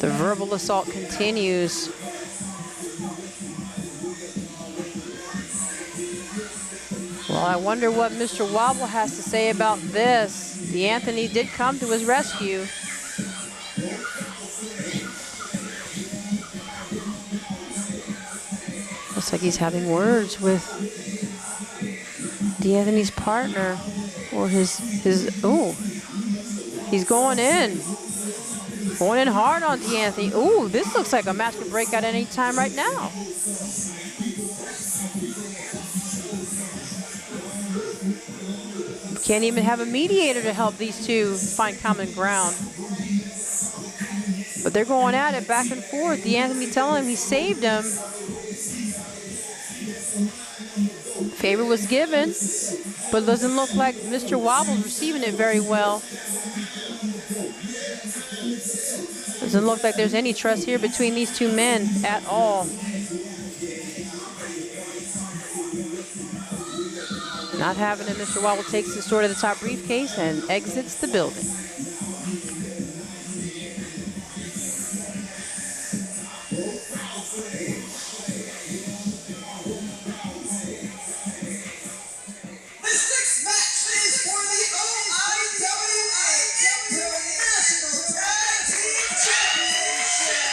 The verbal assault continues. Well, I wonder what Mr. Wobble has to say about this. D'Anthony did come to his rescue. Looks like he's having words with D'Anthony's partner, or his, oh, he's going in hard on D'Anthony. Ooh, this looks like a match could break out any time right now. Can't even have a mediator to help these two find common ground. But they're going at it back and forth. D'Anthony telling him he saved him. Favor was given, but it doesn't look like Mr. Wobble's receiving it very well. Doesn't look like there's any trust here between these two men at all. Not having it, Mr. Wobble takes the sword of the top briefcase and exits the building. This next match is for the OIWA International Tag Team Championship.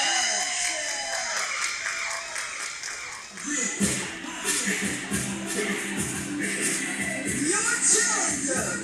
Your challenger.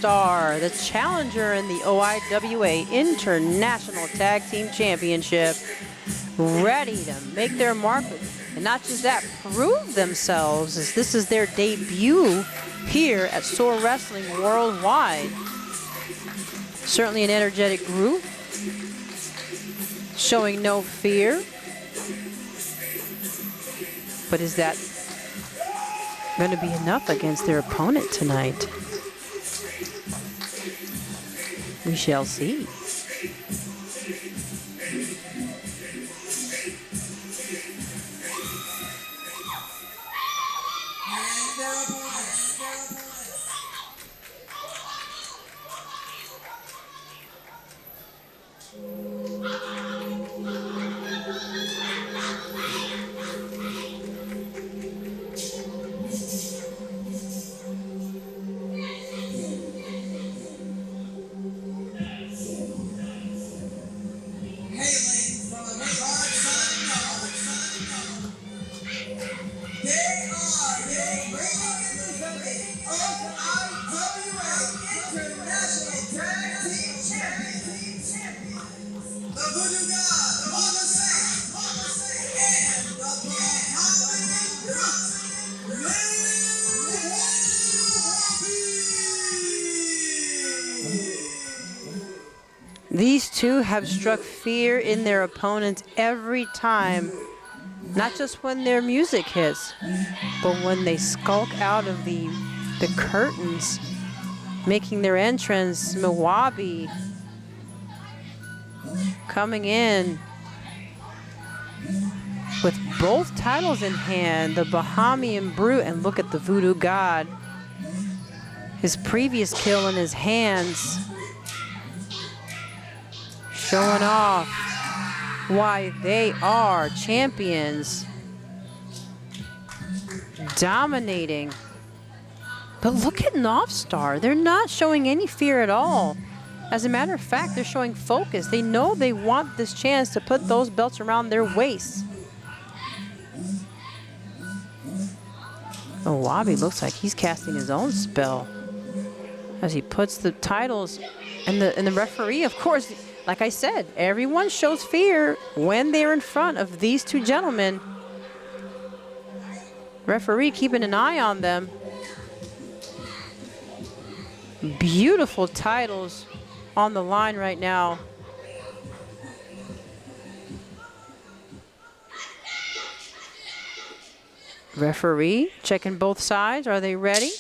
Star, the challenger in the OIWA International Tag Team Championship, ready to make their mark, and not just that, prove themselves, as this is their debut here at SOAR Wrestling Worldwide. Certainly an energetic group, showing no fear. But is that going to be enough against their opponent tonight? We shall see. These two have struck fear in their opponents every time, not just when their music hits, but when they skulk out of the curtains, making their entrance. Milwaukee coming in with both titles in hand, the Bahamian Brute, and look at the Voodoo God. His previous kill in his hands, showing off why they are champions, dominating. But look at Star. They're not showing any fear at all. As a matter of fact, they're showing focus. They know they want this chance to put those belts around their waists. Wabi looks like he's casting his own spell as he puts the titles, and the referee, of course, like I said, everyone shows fear when they're in front of these two gentlemen. Referee keeping an eye on them. Beautiful titles on the line right now. Referee checking both sides. Are they ready?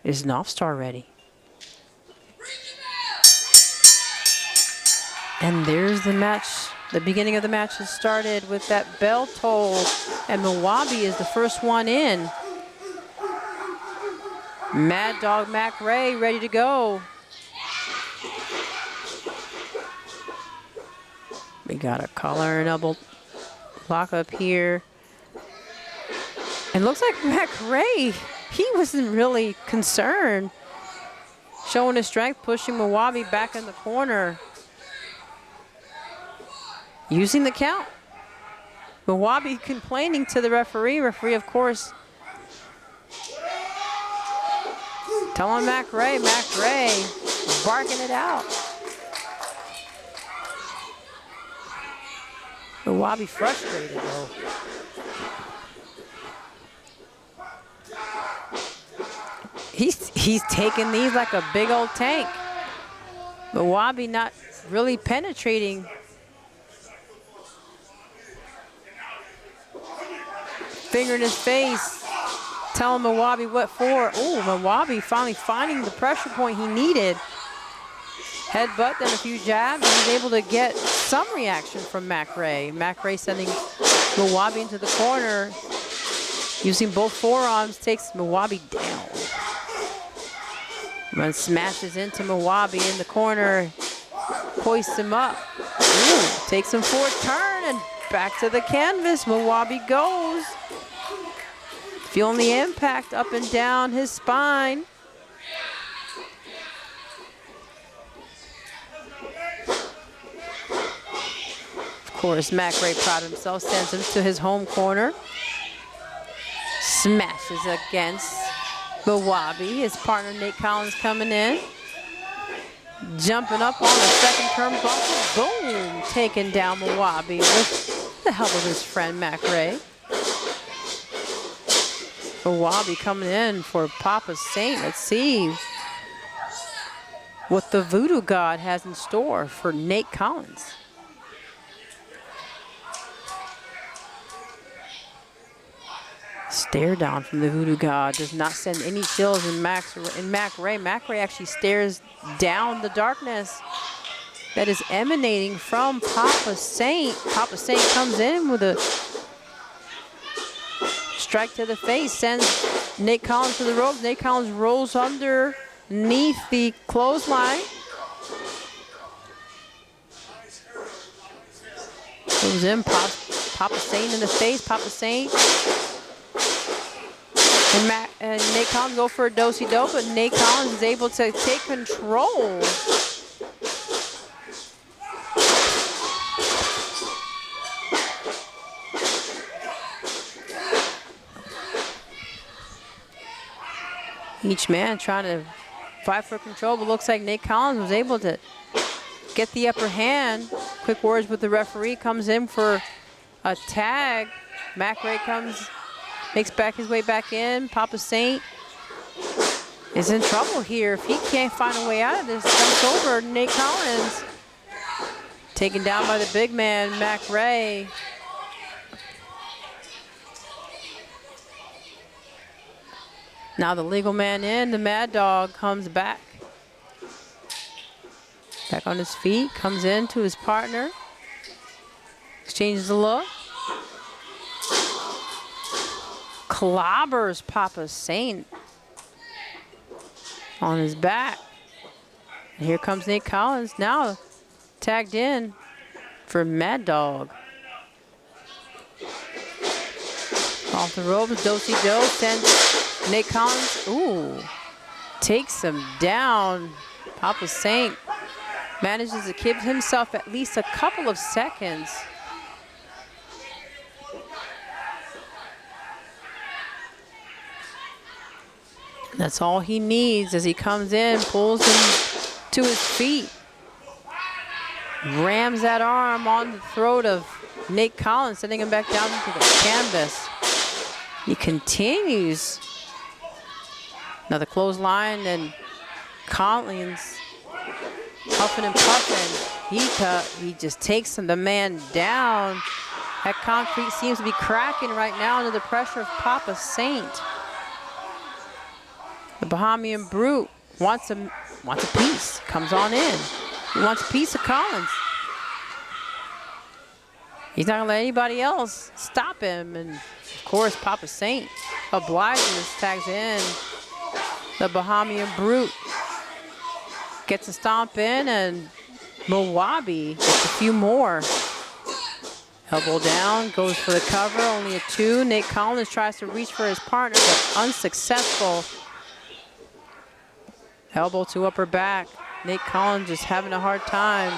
Is Star ready? And there's the match. The beginning of the match has started with that bell toll, and Milwaukee is the first one in. Mad Dog Mac Ray ready to go. We got a collar and elbow lock up here. And looks like Mac Ray, he wasn't really concerned. Showing his strength, pushing Milwaukee back in the corner. Using the count. Milwaukee complaining to the referee. Referee, of course, telling Mac Ray, barking it out. Milwaukee frustrated though. He's taking these like a big old tank. Milwaukee not really penetrating. Finger in his face, telling Milwaukee what for. Oh, Milwaukee finally finding the pressure point he needed. Headbutt, then a few jabs, and he's able to get some reaction from Mac Ray. Mac Ray sending Milwaukee into the corner, using both forearms, takes Milwaukee down. Run smashes into Milwaukee in the corner, hoists him up. Ooh, takes him for a turn, and back to the canvas. Milwaukee goes. Feeling the impact up and down his spine. Of course, Mac Ray, proud of himself, sends him to his home corner. Smashes against Milwabi, his partner Nate Collins coming in. Jumping up on the second turnbuckle. Boom! Taking down Milwabi with the help of his friend Mac Ray. Milwabi coming in for Papa Saint. Let's see what the Voodoo God has in store for Nate Collins. Stare down from the Voodoo God does not send any chills in Mac Ray. Mac Ray actually stares down the darkness that is emanating from Papa Saint. Papa Saint comes in with a strike to the face, sends Nate Collins to the ropes. Nate Collins rolls underneath the clothesline. Goes in, Papa Saint in the face. Papa Saint and Nate Collins go for a do-si-do, but Nate Collins is able to take control. Each man trying to fight for control, but looks like Nate Collins was able to get the upper hand. Quick words with the referee, comes in for a tag. Mac Ray makes his way back in. Papa Saint is in trouble here. If he can't find a way out of this, jumps over Nate Collins. Taken down by the big man, Mac Ray. Now the legal man in, the Mad Dog comes back. Back on his feet, comes in to his partner. Exchanges a look. Clobbers Papa Saint on his back. And here comes Nate Collins, now tagged in for Mad Dog. Off the ropes, do-si-do, sends Nate Collins, takes him down. Papa Saint manages to give himself at least a couple of seconds. That's all he needs as he comes in, pulls him to his feet. Rams that arm on the throat of Nate Collins, sending him back down into the canvas. He continues. Another clothesline, and Collins huffing and puffing. He just takes the man down. That concrete seems to be cracking right now under the pressure of Papa Saint. The Bahamian Brute wants a piece, comes on in. He wants a piece of Collins. He's not gonna let anybody else stop him. And of course, Papa Saint obliges, tags in. The Bahamian Brute gets a stomp in, and Milwabi gets a few more. Elbow down, goes for the cover, only a 2. Nate Collins tries to reach for his partner, but unsuccessful. Elbow to upper back. Nate Collins just having a hard time.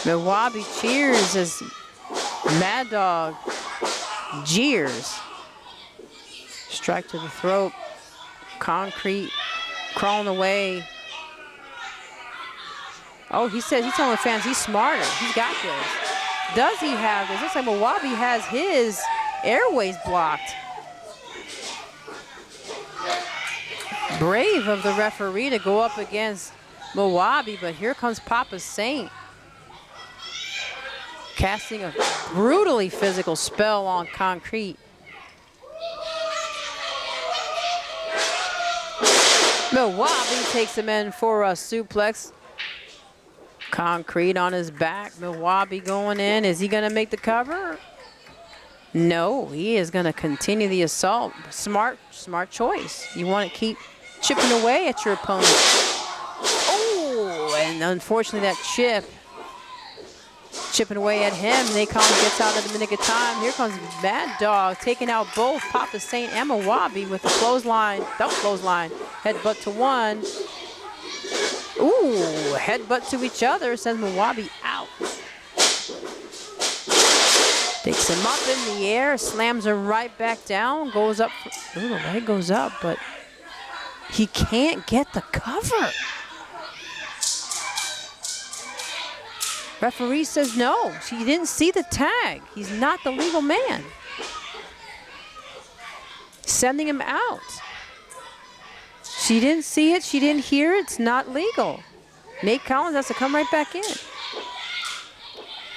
Milwabi cheers as Mad Dog jeers. Strike to the throat. Concrete crawling away. Oh, he's telling the fans he's smarter. He's got this. Does he have this? Looks like Milwabi has his airways blocked. Brave of the referee to go up against Milwabi, but here comes Papa Saint, casting a brutally physical spell on concrete. Milwabi takes him in for a suplex. Concrete on his back. Milwabi going in. Is he going to make the cover? No, he is going to continue the assault. Smart choice. You want to keep chipping away at your opponent. Oh, and unfortunately that chipping away at him. Nate Collins gets out of the nick of time. Here comes Mad Dog taking out both Papa Saint and Milwabi with the clothesline, double clothesline. Headbutt to one. Ooh, headbutt to each other, sends Milwabi out. Takes him up in the air, slams him right back down, goes up. Ooh, the leg goes up, but he can't get the cover. Referee says no, she didn't see the tag. He's not the legal man. Sending him out. She didn't see it, she didn't hear it, it's not legal. Nate Collins has to come right back in.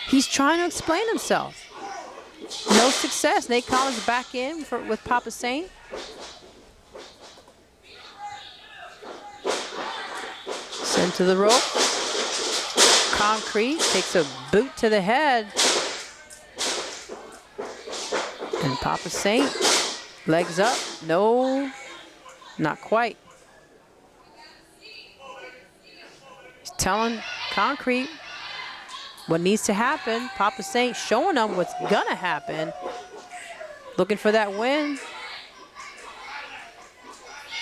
He's trying to explain himself. No success. Nate Collins back in with Papa Saint. Sent to the rope. Concrete takes a boot to the head. And Papa Saint, legs up. No, not quite. He's telling Concrete what needs to happen. Papa Saint showing them what's gonna happen. Looking for that win.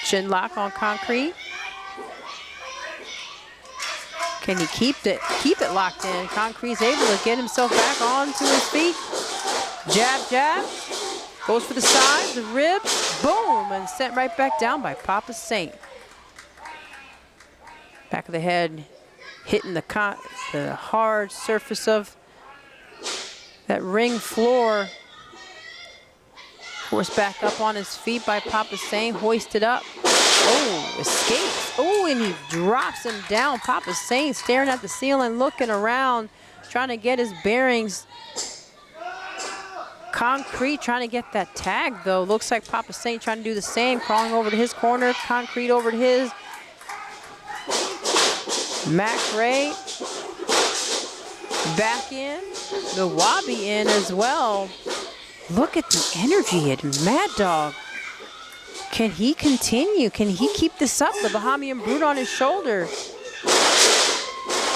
Chin lock on Concrete. Can he keep it locked in? Concrete's able to get himself back onto his feet. Jab, jab. Goes for the side, the ribs. Boom, and sent right back down by Papa Saint. Back of the head, hitting the hard surface of that ring floor. Forced back up on his feet by Papa Saint, hoisted up. Oh, escapes. Oh, and he drops him down. Papa Saint staring at the ceiling, looking around, trying to get his bearings. Concrete trying to get that tag, though. Looks like Papa Saint trying to do the same, crawling over to his corner. Concrete over to his. Mac Ray back in. The Wabi in as well. Look at the energy at Mad Dog. Can he continue? Can he keep this up? The Bahamian Brute on his shoulder.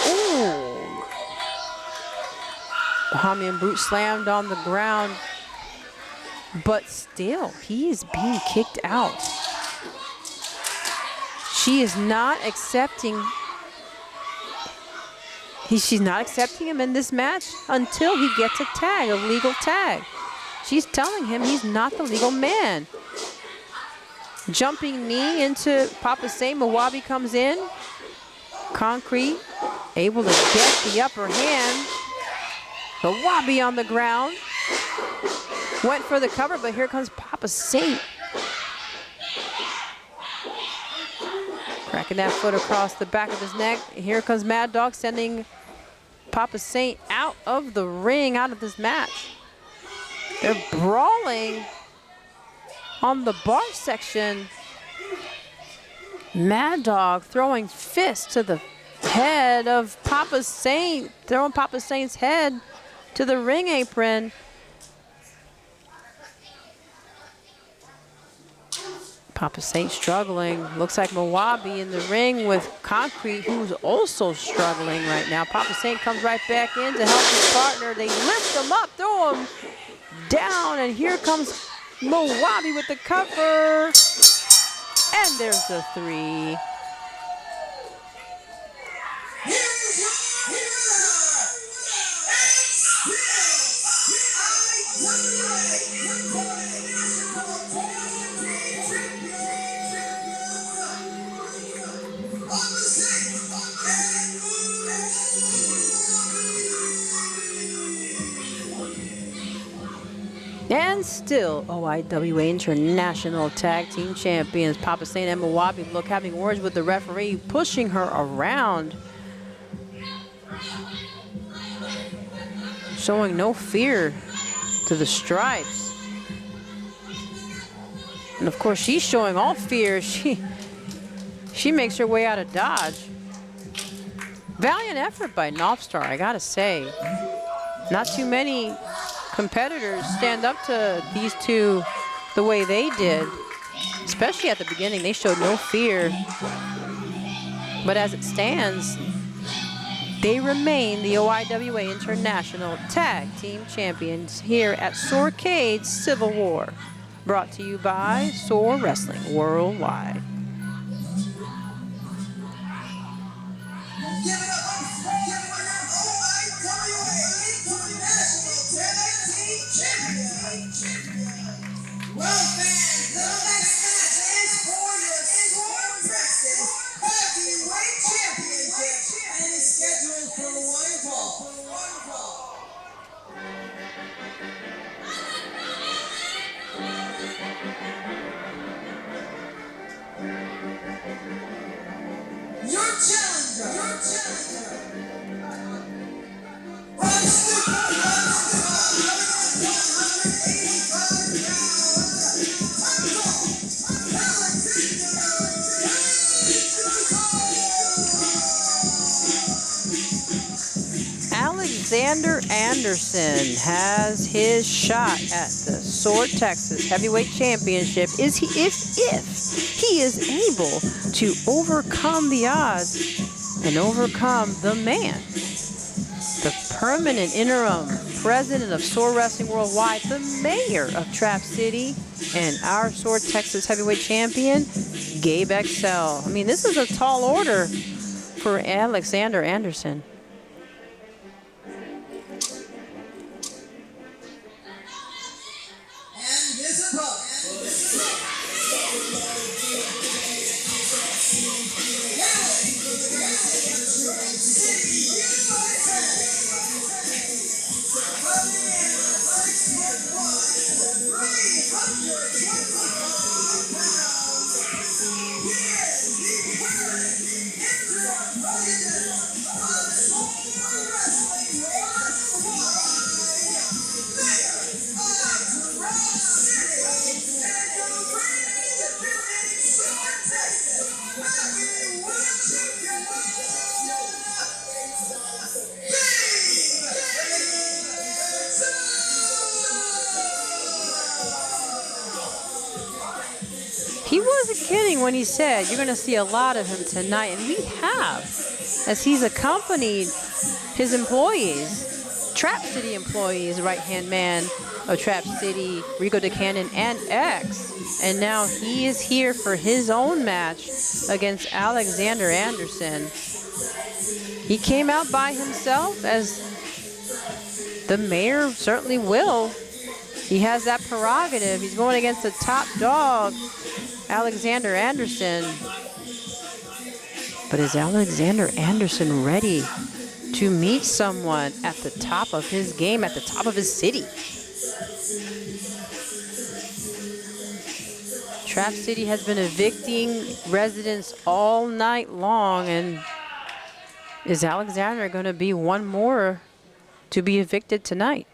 Ooh. Bahamian Brute slammed on the ground. But still, he is being kicked out. She is not accepting. She's not accepting him in this match until he gets a tag, a legal tag. She's telling him he's not the legal man. Jumping knee into Papa Saint. Mawabi comes in. Concrete able to get the upper hand. Mawabi on the ground. Went for the cover, but here comes Papa Saint. Cracking that foot across the back of his neck. Here comes Mad Dog sending Papa Saint out of the ring, out of this match. They're brawling on the bar section. Mad Dog throwing fists to the head of Papa Saint, throwing Papa Saint's head to the ring apron. Papa Saint struggling. Looks like Mawabi in the ring with Concrete, who's also struggling right now. Papa Saint comes right back in to help his partner. They lift him up, throw him down, and here comes Mawabi with the cover. And there's the 3. And still OIWA International Tag Team Champions. Papa Saint and Mawabi look having words with the referee, pushing her around. Showing no fear to the stripes. And of course she's showing all fear. She makes her way out of dodge. Valiant effort by Northstar, I gotta say. Not too many competitors stand up to these two the way they did. Especially at the beginning, they showed no fear. But as it stands, they remain the OIWA International Tag Team Champions here at SOARCADE Civil War. Brought to you by SOAR Wrestling Worldwide. Give it up, OIWA International Tag Team Your challenger. Alexander Anderson has his shot at the SOAR Texas Heavyweight Championship. If he is able to overcome the odds and overcome the man, the permanent interim president of SOAR Wrestling Worldwide, the mayor of Trap City, and our SOAR Texas Heavyweight Champion, Gabe XL. I mean, this is a tall order for Alexander Anderson. He wasn't kidding when he said you're going to see a lot of him tonight, and we have, as he's accompanied his employees, Trap City employees, right-hand man of Trap City, Rico DeCannon, and X. And now he is here for his own match against Alexander Anderson. He came out by himself, as the mayor certainly will. He has that prerogative. He's going against the top dog, Alexander Anderson. But is Alexander Anderson ready to meet someone at the top of his game, at the top of his city? Trap City has been evicting residents all night long, and is Alexander going to be one more to be evicted tonight?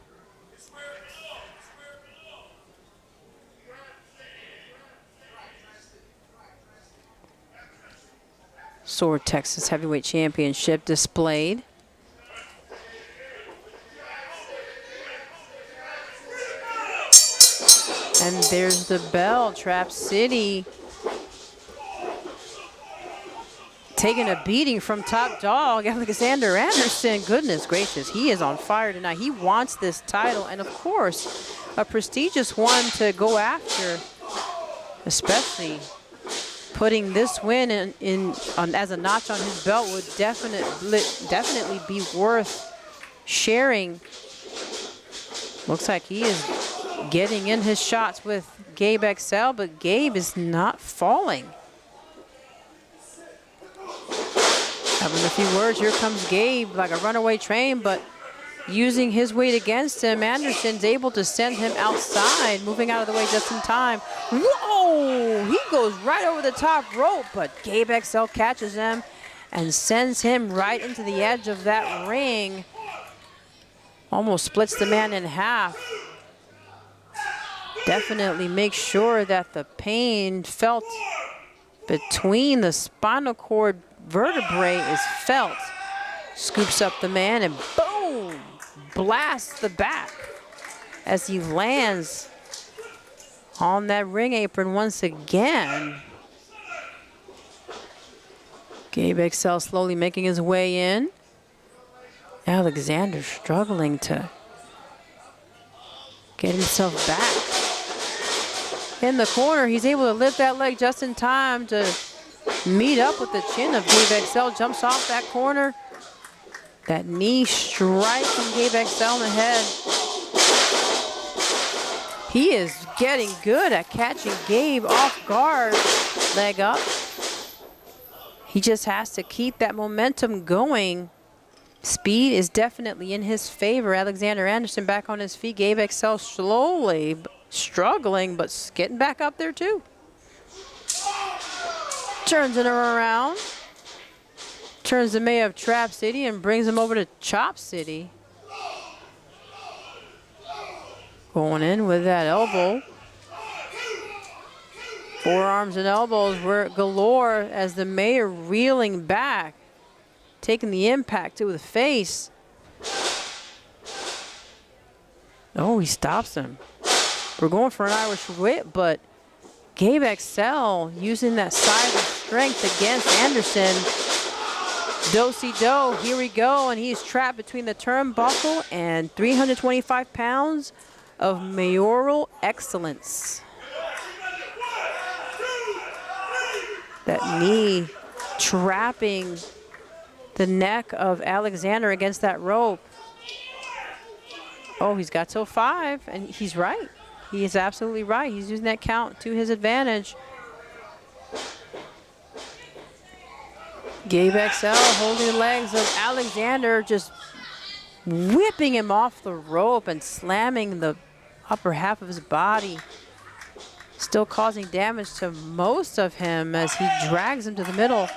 SOAR Texas Heavyweight Championship displayed. And there's the bell. Trap City taking a beating from top dog Alexander Anderson. Goodness gracious, he is on fire tonight. He wants this title, and of course, a prestigious one to go after, especially putting this win as a notch on his belt would definitely be worth sharing. Looks like he is getting in his shots with Gabe XL, but Gabe is not falling. Having a few words, here comes Gabe like a runaway train, but using his weight against him, Anderson's able to send him outside, moving out of the way just in time. Whoa! He goes right over the top rope, but Gabe XL catches him and sends him right into the edge of that ring. Almost splits the man in half. Definitely make sure that the pain felt between the spinal cord vertebrae is felt. Scoops up the man and boom! Blasts the back as he lands on that ring apron once again. Gabe XL slowly making his way in. Alexander struggling to get himself back. In the corner, he's able to lift that leg just in time to meet up with the chin of Gabe XL. Jumps off that corner. That knee striking Gabe XL in the head. He is getting good at catching Gabe off guard. Leg up. He just has to keep that momentum going Speed is definitely in his favor. Alexander Anderson back on his feet. Gabe XL slowly struggling, but getting back up there too. Turns it around. Turns the Mayo of Trap City and brings him over to Chop City. Going in with that elbow. Forearms and elbows were galore as the Mayor reeling back, taking the impact to the face. Oh, he stops him. We're going for an Irish whip, but Gabe XL using that side of strength against Anderson. Do-si-do, here we go, and he's trapped between the turnbuckle and 325 pounds of mayoral excellence. That knee trapping the neck of Alexander against that rope. Oh, he's got till 5, and he's right. He is absolutely right. He's using that count to his advantage. Gabe XL holding the legs of Alexander, just whipping him off the rope and slamming the upper half of his body. Still causing damage to most of him as he drags him to the middle.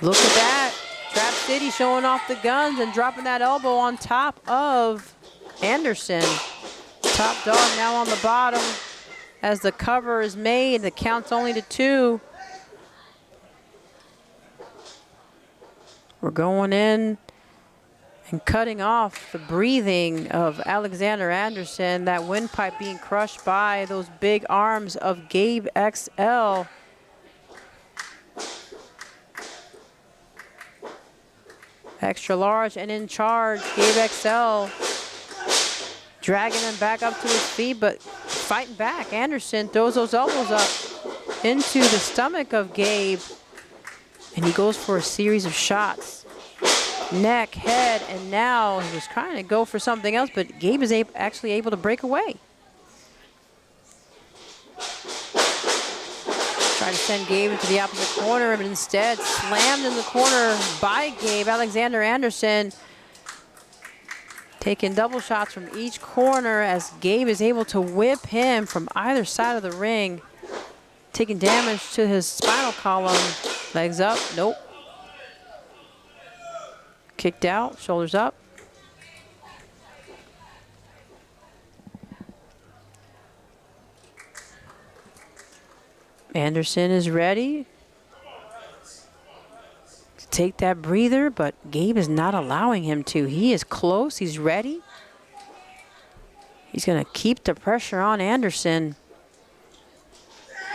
Look at that. Trap City showing off the guns and dropping that elbow on top of Anderson. Top dog now on the bottom as the cover is made. The count's only to 2. We're going in and cutting off the breathing of Alexander Anderson. That windpipe being crushed by those big arms of Gabe XL. Extra large and in charge, Gabe XL dragging him back up to his feet, but fighting back. Anderson throws those elbows up into the stomach of Gabe, and he goes for a series of shots. Neck, head, and now he was trying to go for something else, but Gabe is actually able to break away. Trying to send Gabe into the opposite corner, but instead slammed in the corner by Gabe. Alexander Anderson taking double shots from each corner as Gabe is able to whip him from either side of the ring, taking damage to his spinal column. Legs up, nope. Kicked out, shoulders up. Anderson is ready to take that breather, but Gabe is not allowing him to. He is close, he's ready. He's gonna keep the pressure on Anderson.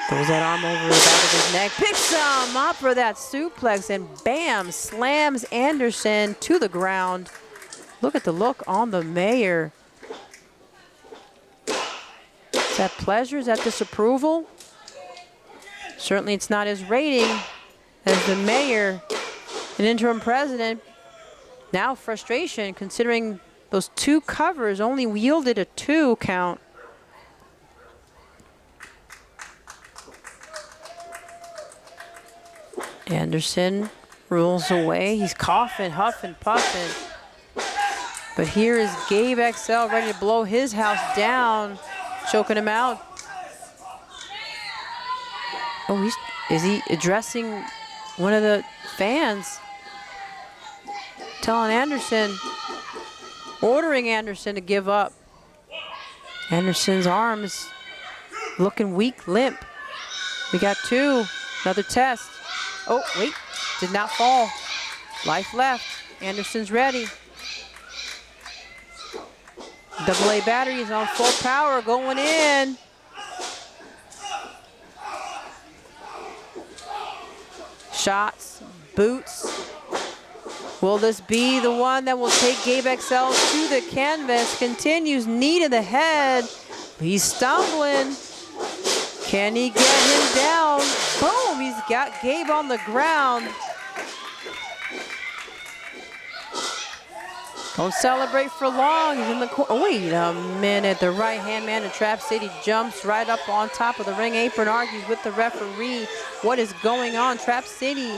Throws that arm over the back of his neck, picks him up for that suplex, and bam, slams Anderson to the ground. Look at the look on the Mayor. Is that pleasure? Is that disapproval? Certainly it's not his rating as the Mayor, an interim president. Now frustration considering those 2 covers only yielded a 2 count. Anderson rolls away. He's coughing, huffing, puffing. But here is Gabe XL ready to blow his house down, choking him out. Oh, is he addressing one of the fans? Telling Anderson, ordering Anderson to give up. Anderson's arms looking weak, limp. We got 2, another test. Oh, wait, did not fall. Life left. Anderson's ready. AA battery is on full power, going in. Shots, boots. Will this be the one that will take Gabe XL to the canvas? Continues, knee to the head. He's stumbling. Can he get him down? Boom, he's got Gabe on the ground. Don't celebrate for long, he's in the corner. Oh, wait a minute, the right-hand man of Trap City jumps right up on top of the ring apron, argues with the referee. What is going on? Trap City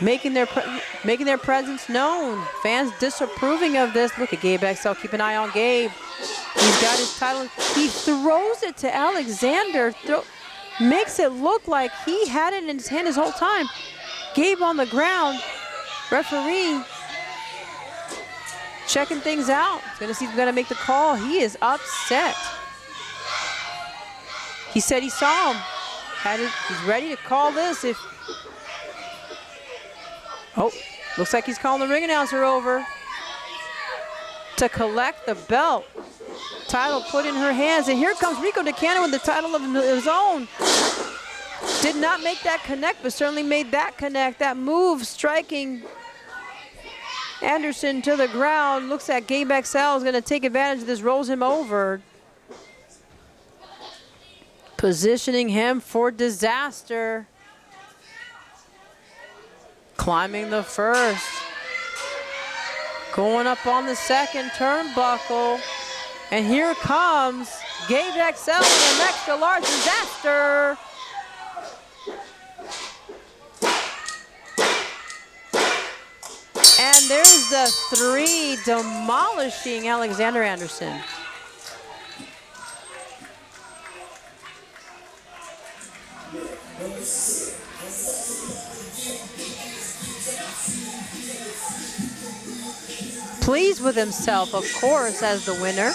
making their presence known. Fans disapproving of this. Look at Gabe XL. Keep an eye on Gabe. He's got his title. He throws it to Alexander. Makes it look like he had it in his hand his whole time. Gabe on the ground. Referee checking things out. He's gonna see if he's gonna make the call. He is upset. He said he saw him. He's ready to call this if. Oh, looks like he's calling the ring announcer over to collect the belt. Title put in her hands, and here comes Rico DeCannon with the title of his own. Did not make that connect, but certainly made that connect. That move striking Anderson to the ground. Looks like Gabe XL is going to take advantage of this, rolls him over. Positioning him for disaster. Climbing the first. Going up on the second turnbuckle. And here comes Gabe XL with an extra large disaster. And there's the 3 demolishing Alexander Anderson. Pleased with himself, of course, as the winner.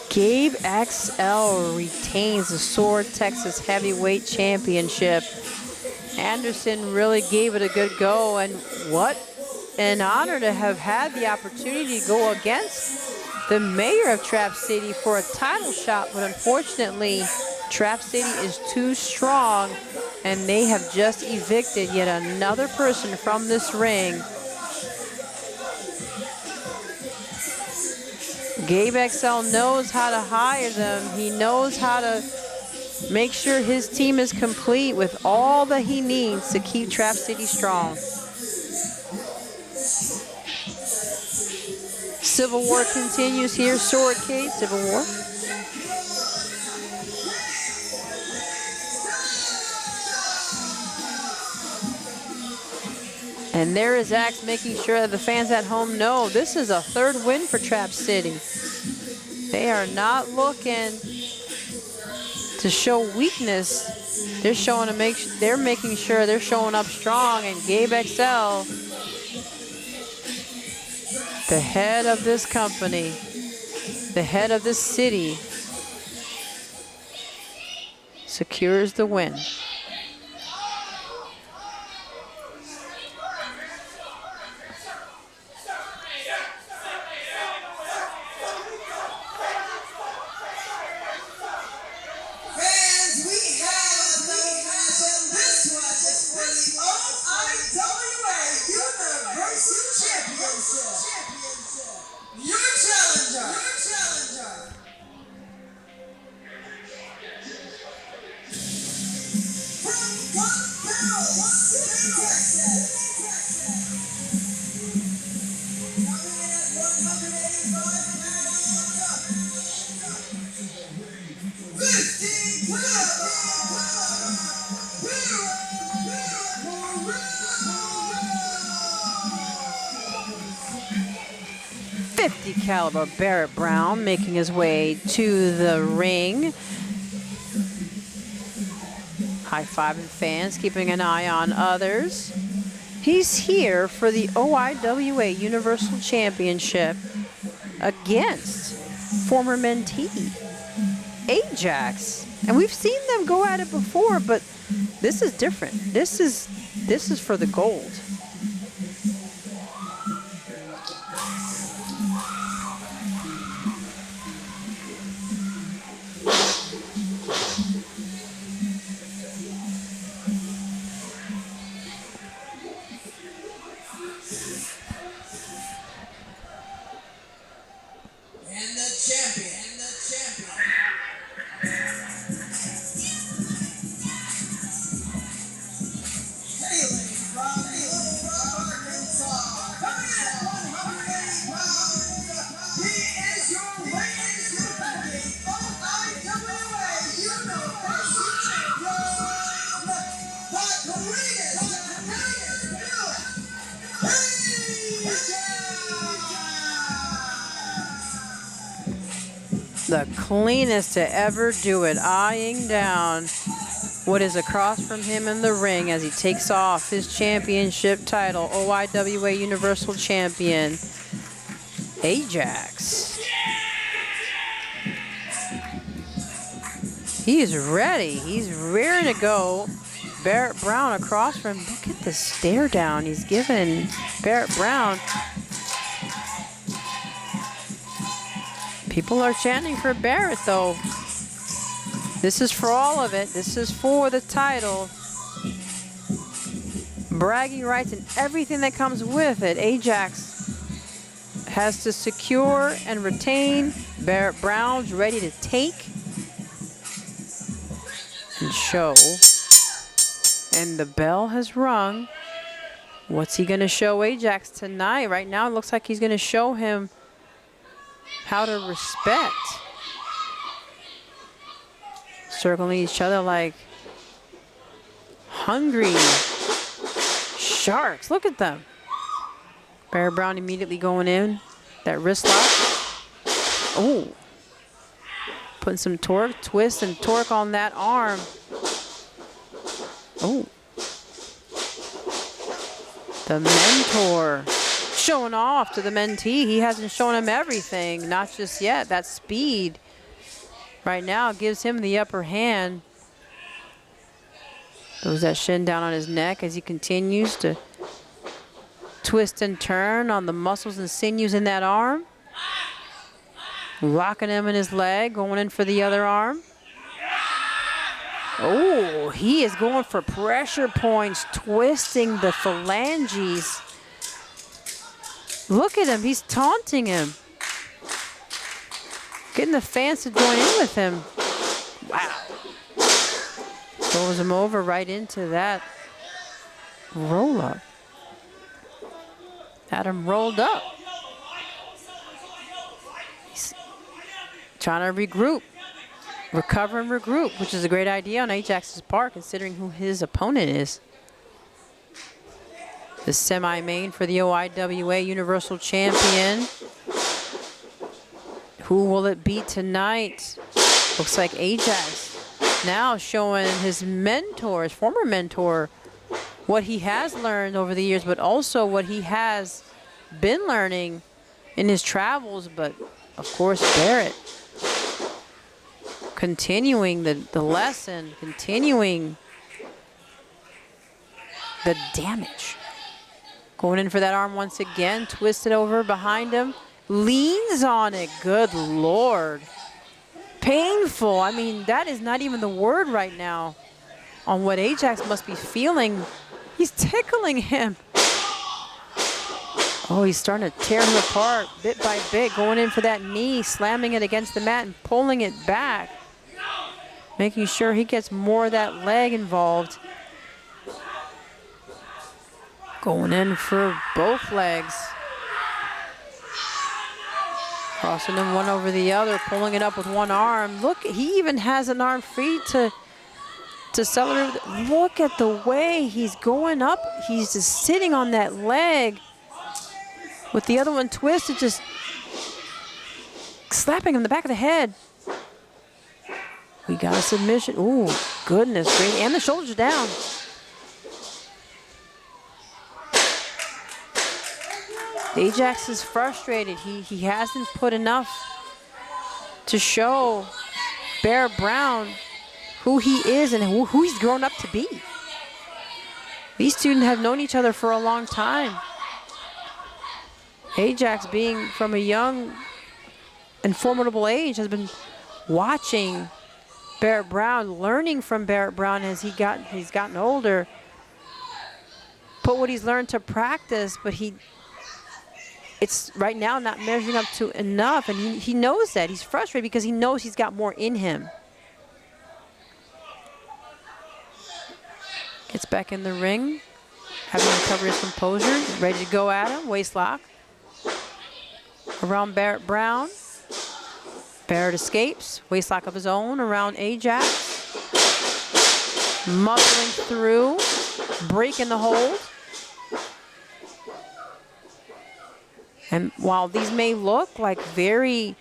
Gabe XL retains the SOAR Texas Heavyweight Championship. Anderson really gave it a good go, and what an honor to have had the opportunity to go against the mayor of Trap City for a title shot, but unfortunately, Trap City is too strong, and they have just evicted yet another person from this ring. Gabe XL knows how to hire them. He knows how to make sure his team is complete with all that he needs to keep Trap City strong. Civil War continues here. SOARCADE, Civil War. And there is Axe making sure that the fans at home know this is a 3rd win for Trap City. They are not looking to show weakness. They're showing they're making sure they're showing up strong. And Gabe XL, the head of this company, the head of this city, secures the win. .50 caliber Barrett Brown making his way to the ring. High-fiving fans, keeping an eye on others. He's here for the OIWA Universal Championship against former mentee Ajax. And we've seen them go at it before, but this is different. This is for the gold. The cleanest to ever do it, eyeing down what is across from him in the ring as he takes off his championship title, OIWA Universal Champion, Ajax. He is ready. He's ready to go. Barrett Brown across from him. Look at the stare down he's giving Barrett Brown. People are chanting for Barrett, though. This is for all of it. This is for the title. Bragging rights and everything that comes with it. Ajax has to secure and retain. Barrett Brown's ready to take and show. And the bell has rung. What's he going to show Ajax tonight? Right now, it looks like he's going to show him how to respect. Circling each other like hungry sharks. Look at them. Barrett Brown immediately going in. That wrist lock. Oh. Putting some torque, twist and torque on that arm. Oh. The mentor showing off to the mentee. He hasn't shown him everything, not just yet. That speed right now gives him the upper hand. Throws that shin down on his neck as he continues to twist and turn on the muscles and sinews in that arm. Locking him in his leg, going in for the other arm. Oh, he is going for pressure points, twisting the phalanges. Look at him, he's taunting him. Getting the fans to join in with him. Wow. Throws him over right into that roll-up. Had him rolled up. He's trying to regroup. Recover and regroup, which is a great idea on Ajax's part, considering who his opponent is. The semi-main for the OIWA Universal Champion. Who will it be tonight? Looks like Ajax now showing his mentor, his former mentor, what he has learned over the years, but also what he has been learning in his travels. But, of course, Barrett continuing the lesson, continuing the damage. Going in for that arm once again, twisted over behind him, leans on it. Good Lord. Painful. I mean, that is not even the word right now on what Ajax must be feeling. He's tickling him. Oh, he's starting to tear him apart bit by bit, going in for that knee, slamming it against the mat and pulling it back. Making sure he gets more of that leg involved. Going in for both legs. Crossing them one over the other, pulling it up with one arm. Look, he even has an arm free to celebrate. Look at the way he's going up. He's just sitting on that leg with the other one twisted, just slapping him in the back of the head. We got a submission. Ooh, goodness great. And the shoulders are down. Ajax is frustrated. He hasn't put enough to show Barrett Brown who he is and who he's grown up to be. These two have known each other for a long time. Ajax, being from a young and formidable age, has been watching Barrett Brown, learning from Barrett Brown as he's gotten older. Put what he's learned to practice, but it's right now not measuring up to enough, and he knows that. He's frustrated because he knows he's got more in him. Gets back in the ring, having recovered his composure, ready to go at him. Waist lock around Barrett Brown. Barrett escapes, waist lock of his own around Ajax. Muscling through, breaking the hold. And while these may look like very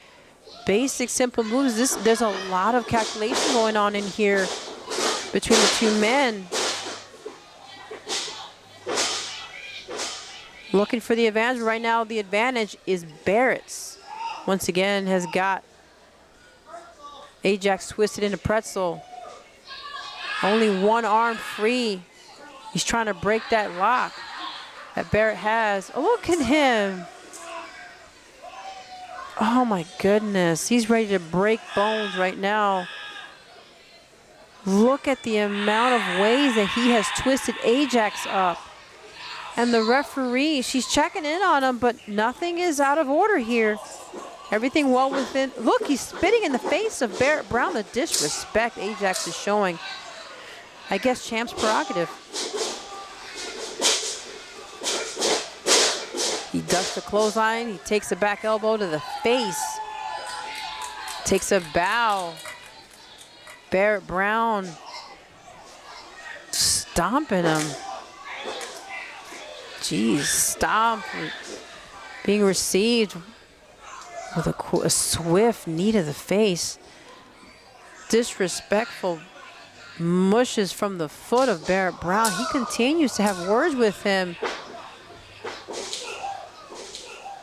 basic, simple moves. There's a lot of calculation going on in here between the two men. Looking for the advantage. Right now, the advantage is Barrett's. Once again, has got Ajax twisted in a pretzel. Only one arm free. He's trying to break that lock that Barrett has. Oh, look at him. Oh my goodness. He's ready to break bones right now. Look at the amount of ways that he has twisted Ajax up. And the referee, she's checking in on him, but nothing is out of order here. Everything well within. Look, he's spitting in the face of Barrett Brown. The disrespect Ajax is showing. I guess champ's prerogative. He ducks the clothesline. He takes a back elbow to the face. Takes a bow. Barrett Brown stomping him. Jeez, stomp. Being received with a swift knee to the face. Disrespectful mushes from the foot of Barrett Brown. He continues to have words with him.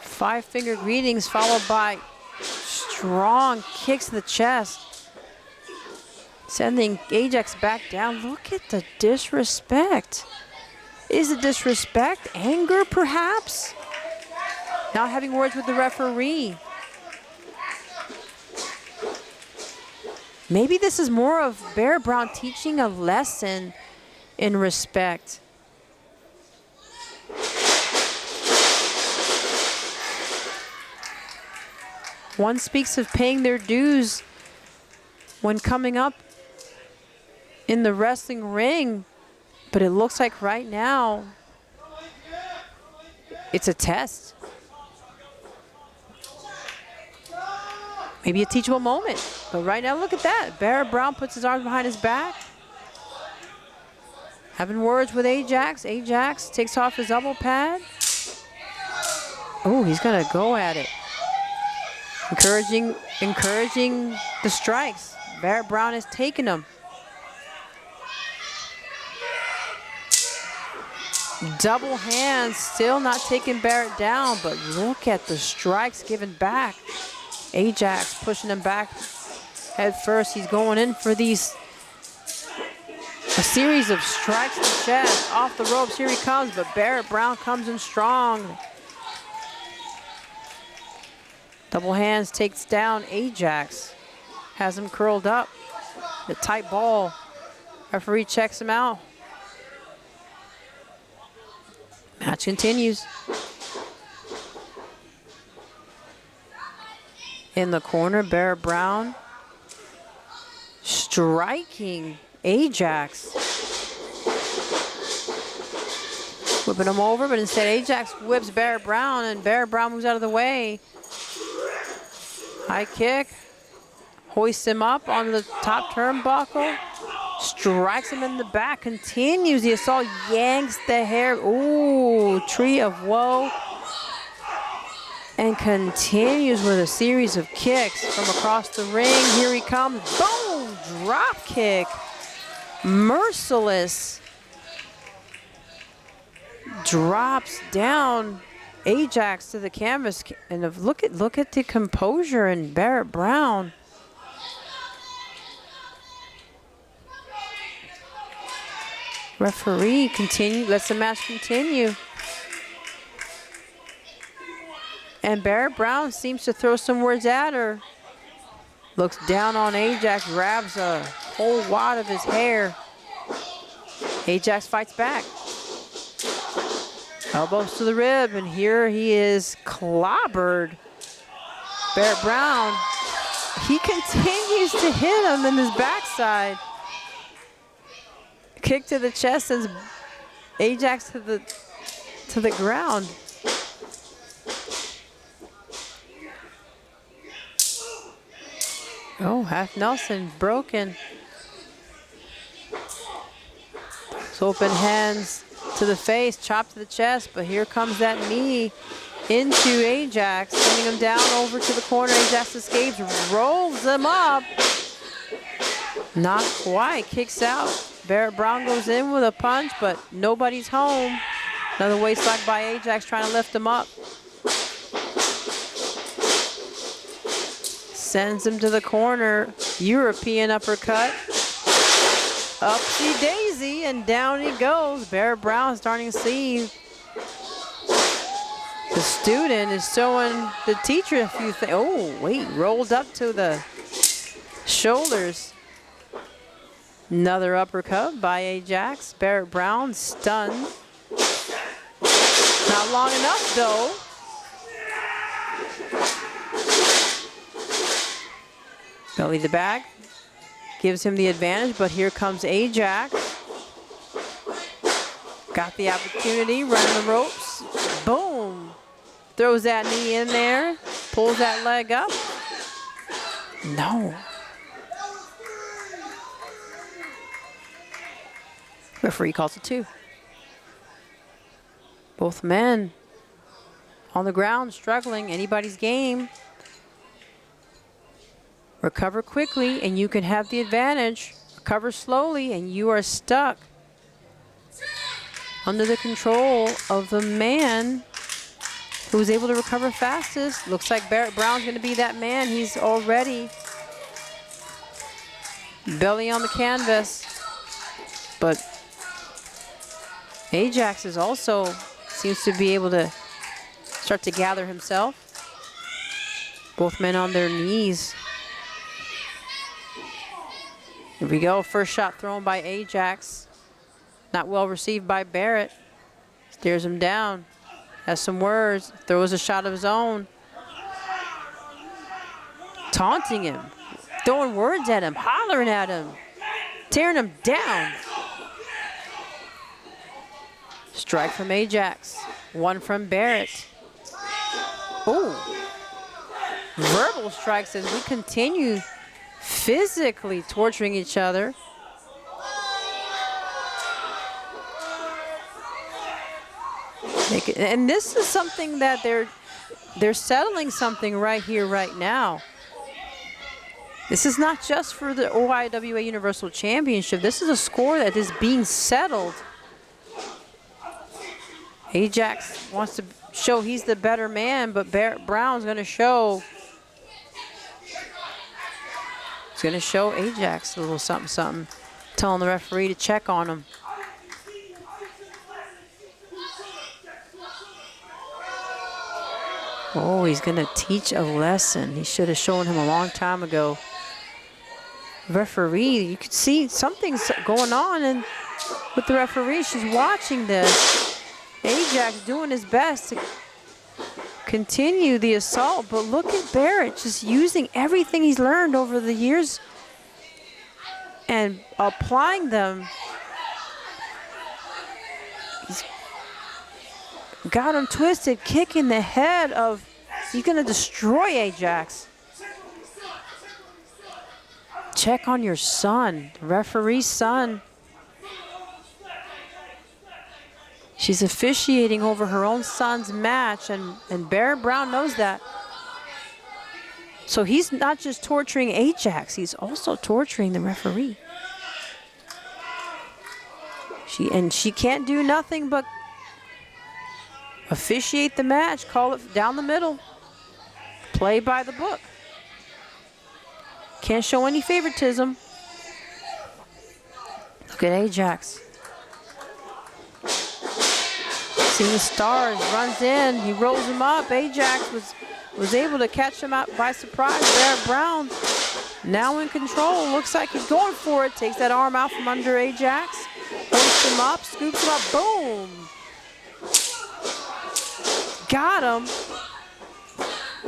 Five-finger greetings followed by strong kicks to the chest. Sending Ajax back down. Look at the disrespect. Is it disrespect? Anger, perhaps? Not having words with the referee. Maybe this is more of Barrett Brown teaching a lesson in respect. One speaks of paying their dues when coming up in the wrestling ring, but it looks like right now it's a test. Maybe a teachable moment, but right now look at that. Barrett Brown puts his arms behind his back. Having words with Ajax. Ajax takes off his elbow pad. Oh, he's gonna go at it. Encouraging the strikes. Barrett Brown is taking them. Double hands, still not taking Barrett down, but look at the strikes given back. Ajax pushing him back head first. He's going in for a series of strikes to the chest. Off the ropes, here he comes, but Barrett Brown comes in strong. Double hands takes down Ajax. Has him curled up. The tight ball. Referee checks him out. Match continues. In the corner, Barrett Brown striking Ajax. Whipping him over, but instead Ajax whips Barrett Brown, and Barrett Brown moves out of the way. High kick. Hoists him up on the top turnbuckle. Strikes him in the back. Continues the assault. Yanks the hair. Ooh, tree of woe. And continues with a series of kicks from across the ring. Here he comes. Boom! Drop kick. Merciless. Drops down Ajax to the canvas. And look at the composure in Barrett Brown. Referee lets the match continue. And Barrett Brown seems to throw some words at her. Looks down on Ajax, grabs a whole wad of his hair. Ajax fights back. Elbows to the rib, and here he is clobbered. Barrett Brown, he continues to hit him in his backside. Kick to the chest sends Ajax to the ground. Oh, half Nelson broken. Open hands to the face, chop to the chest, but here comes that knee into Ajax, sending him down over to the corner. Ajax escapes, rolls him up. Not quite, kicks out. Barrett Brown goes in with a punch, but nobody's home. Another waist lock by Ajax, trying to lift him up. Sends him to the corner. European uppercut. Upsy daisy, and down he goes. Barrett Brown starting to see the student is showing the teacher a few things. Oh, wait, rolled up to the shoulders. Another uppercut by Ajax. Barrett Brown stunned. Not long enough, though. Belly to back. Gives him the advantage, but here comes Ajax. Got the opportunity, running the ropes. Boom. Throws that knee in there. Pulls that leg up. No. Referee calls it 2. Both men on the ground, struggling. Anybody's game. Recover quickly, and you can have the advantage. Recover slowly, and you are stuck under the control of the man who's able to recover fastest. Looks like Barrett Brown's going to be that man. He's already belly on the canvas. But Ajax is also seems to be able to start to gather himself. Both men on their knees. Here we go. First shot thrown by Ajax. Not well received by Barrett. Stares him down. Has some words. Throws a shot of his own. Taunting him. Throwing words at him. Hollering at him. Tearing him down. Strike from Ajax. One from Barrett. Oh. Verbal strikes as we continue physically torturing each other. And this is something that they're settling something right here, right now. This is not just for the OIWA Universal Championship. This is a score that is being settled. Ajax wants to show he's the better man, but Barrett Brown's going to show. He's going to show Ajax a little something, something. Telling the referee to check on him. Oh, he's going to teach a lesson. He should have shown him a long time ago. Referee, you could see something's going on and with the referee. She's watching this. Ajax doing his best to continue the assault, but look at Barrett just using everything he's learned over the years and applying them. He's got him twisted, kicking the head of, he's gonna destroy Ajax. Check on your son, the referee's son. She's officiating over her own son's match, and Barrett Brown knows that. So he's not just torturing Ajax, he's also torturing the referee. She can't do nothing but officiate the match, call it down the middle, play by the book. Can't show any favoritism. Look at Ajax. Seeing the stars, runs in, he rolls him up. Ajax was able to catch him out by surprise. Barrett Brown now in control. Looks like he's going for it. Takes that arm out from under Ajax. Hoists him up, scoops him up, boom. Got him.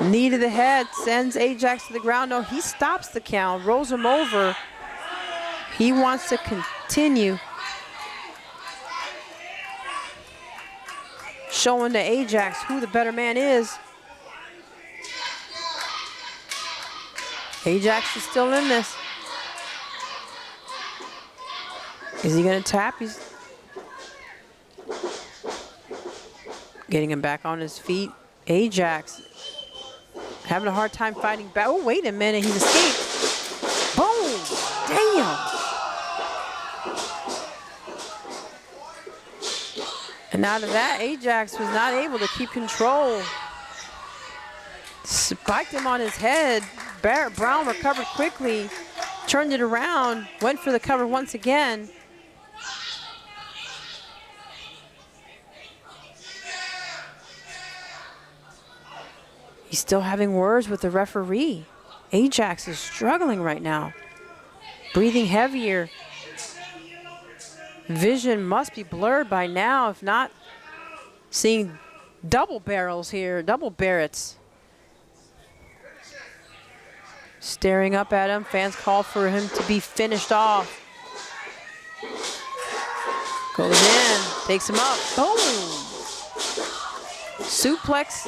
Knee to the head, sends Ajax to the ground. No, he stops the count, rolls him over. He wants to continue. Showing to Ajax who the better man is. Ajax is still in this. Is he going to tap? He's getting him back on his feet. Ajax having a hard time fighting back. Oh, wait a minute, he's escaped. Boom! Damn! And out of that, Ajax was not able to keep control. Spiked him on his head. Barrett Brown recovered quickly, turned it around, went for the cover once again. He's still having words with the referee. Ajax is struggling right now. Breathing heavier. Vision must be blurred by now, if not seeing double barrels here, double Barretts. Staring up at him, fans call for him to be finished off. Goes in, takes him up, boom! Suplex,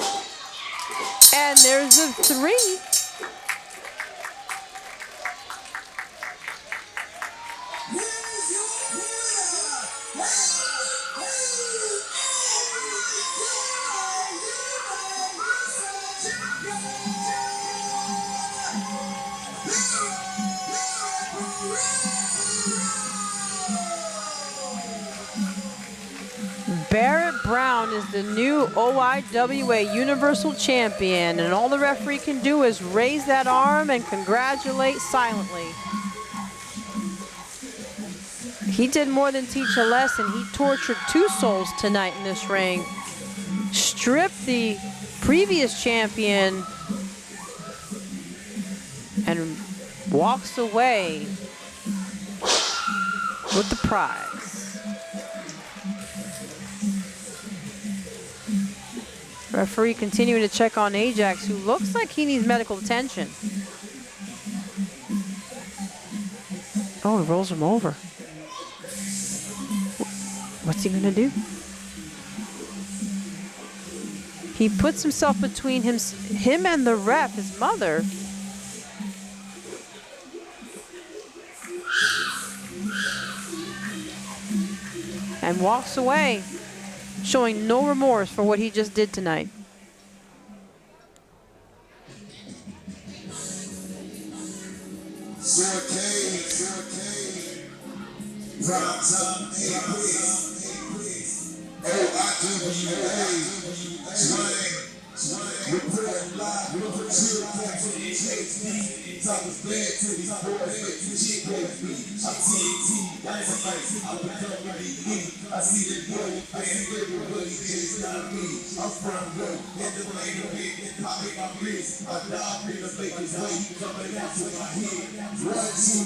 and there's a 3. Barrett Brown is the new OIWA Universal Champion, and all the referee can do is raise that arm and congratulate silently. He did more than teach a lesson. He tortured 2 souls tonight in this ring. Stripped the previous champion and walks away with the prize. Referee continuing to check on Ajax, who looks like he needs medical attention. Oh, he rolls him over. What's he gonna do? He puts himself between him and the ref, his mother. And walks away, showing no remorse for what he just did tonight. SOARCADE, prime time, OIWA, Swang, reporting live, chill back to the HD, top is bad to these boys, shit goes me, I'm TNT, ice, I become elite, I see that boy with fans, everybody just not me, I'm from road, in the lane of it, popping my wrist, I dive in the Lakers way, coming out to my head, 1, 2,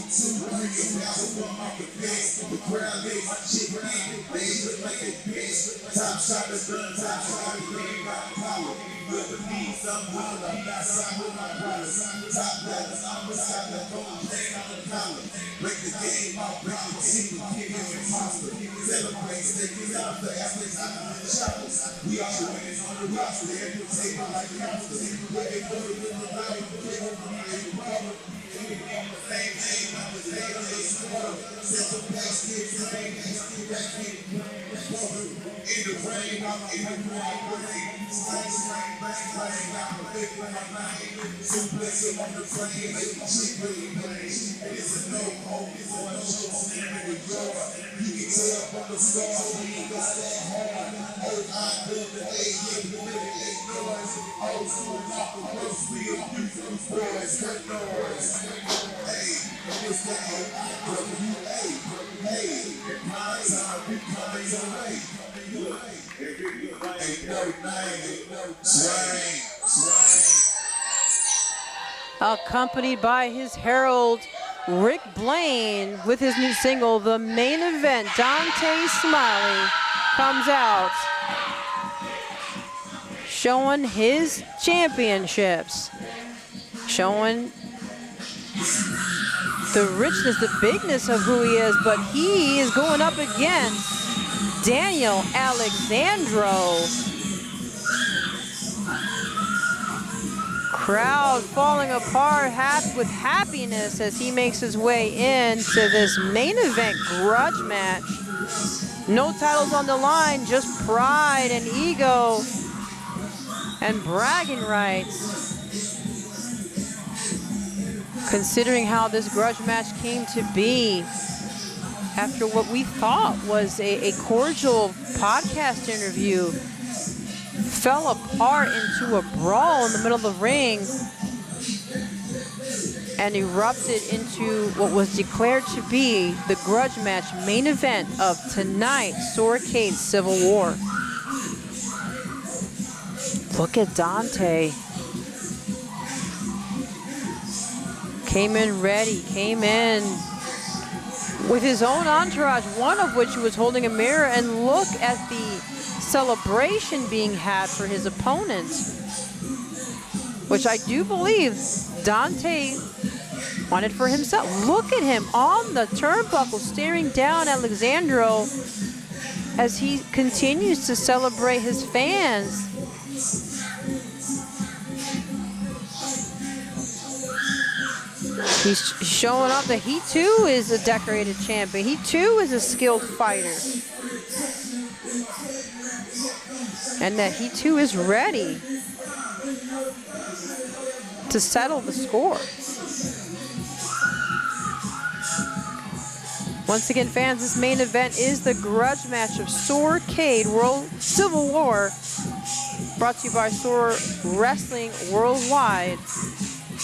3, now I'm the best, the crowd is my chick, they look like they bitch, top shot is done, top shot is done, got power. Whoever needs some holler, I'm not side with my brothers. Top dollars, I'm beside the gold chain on the collar. Break the game out, break the team, kick him imposter. Celebrate, stick out the athletes out of the shoppers. We are the winners on the roster, every table like monsters. Where they put it in the body, they hold the money in the cover. We on the same team, I'm the same place. Central place, kids, the same place. In the rain, I'm in the rain. Swang, bang, bang, I'm a big man, suplex him on the plane, make my shit really blaze. It's a no-home, it's a no-show, slamming the door. You can tell from the scars, we ain't got that hard. OIWA, yeah, the minute ain't noise. Old school, not the worst, we a few from boys, good noise. Hey, it's the OIWA, hey, my time, we coming your way. Accompanied by his herald, Rick Blaine, with his new single, The Main Event. Dontae Smiley comes out, showing his championships, showing the richness, the bigness of who he is, but he is going up against Alexandro. Crowd falling apart with happiness as he makes his way into this main event grudge match. No titles on the line, just pride and ego And bragging rights. Considering how this grudge match came to be after what we thought was a cordial podcast interview, fell apart into a brawl in the middle of the ring and erupted into what was declared to be the grudge match main event of tonight's SOARCADE Civil War. Look at Dontae. Came in ready, came in with his own entourage, one of which was holding a mirror, and look at the celebration being had for his opponent, which I do believe Dontae wanted for himself. Look at him on the turnbuckle staring down at Alexandro as he continues to celebrate his fans. He's showing off that he too is a decorated champion. He too is a skilled fighter. And that he too is ready to settle the score. Once again, fans, this main event is the grudge match of SOARCADE World Civil War, brought to you by SOAR Wrestling Worldwide.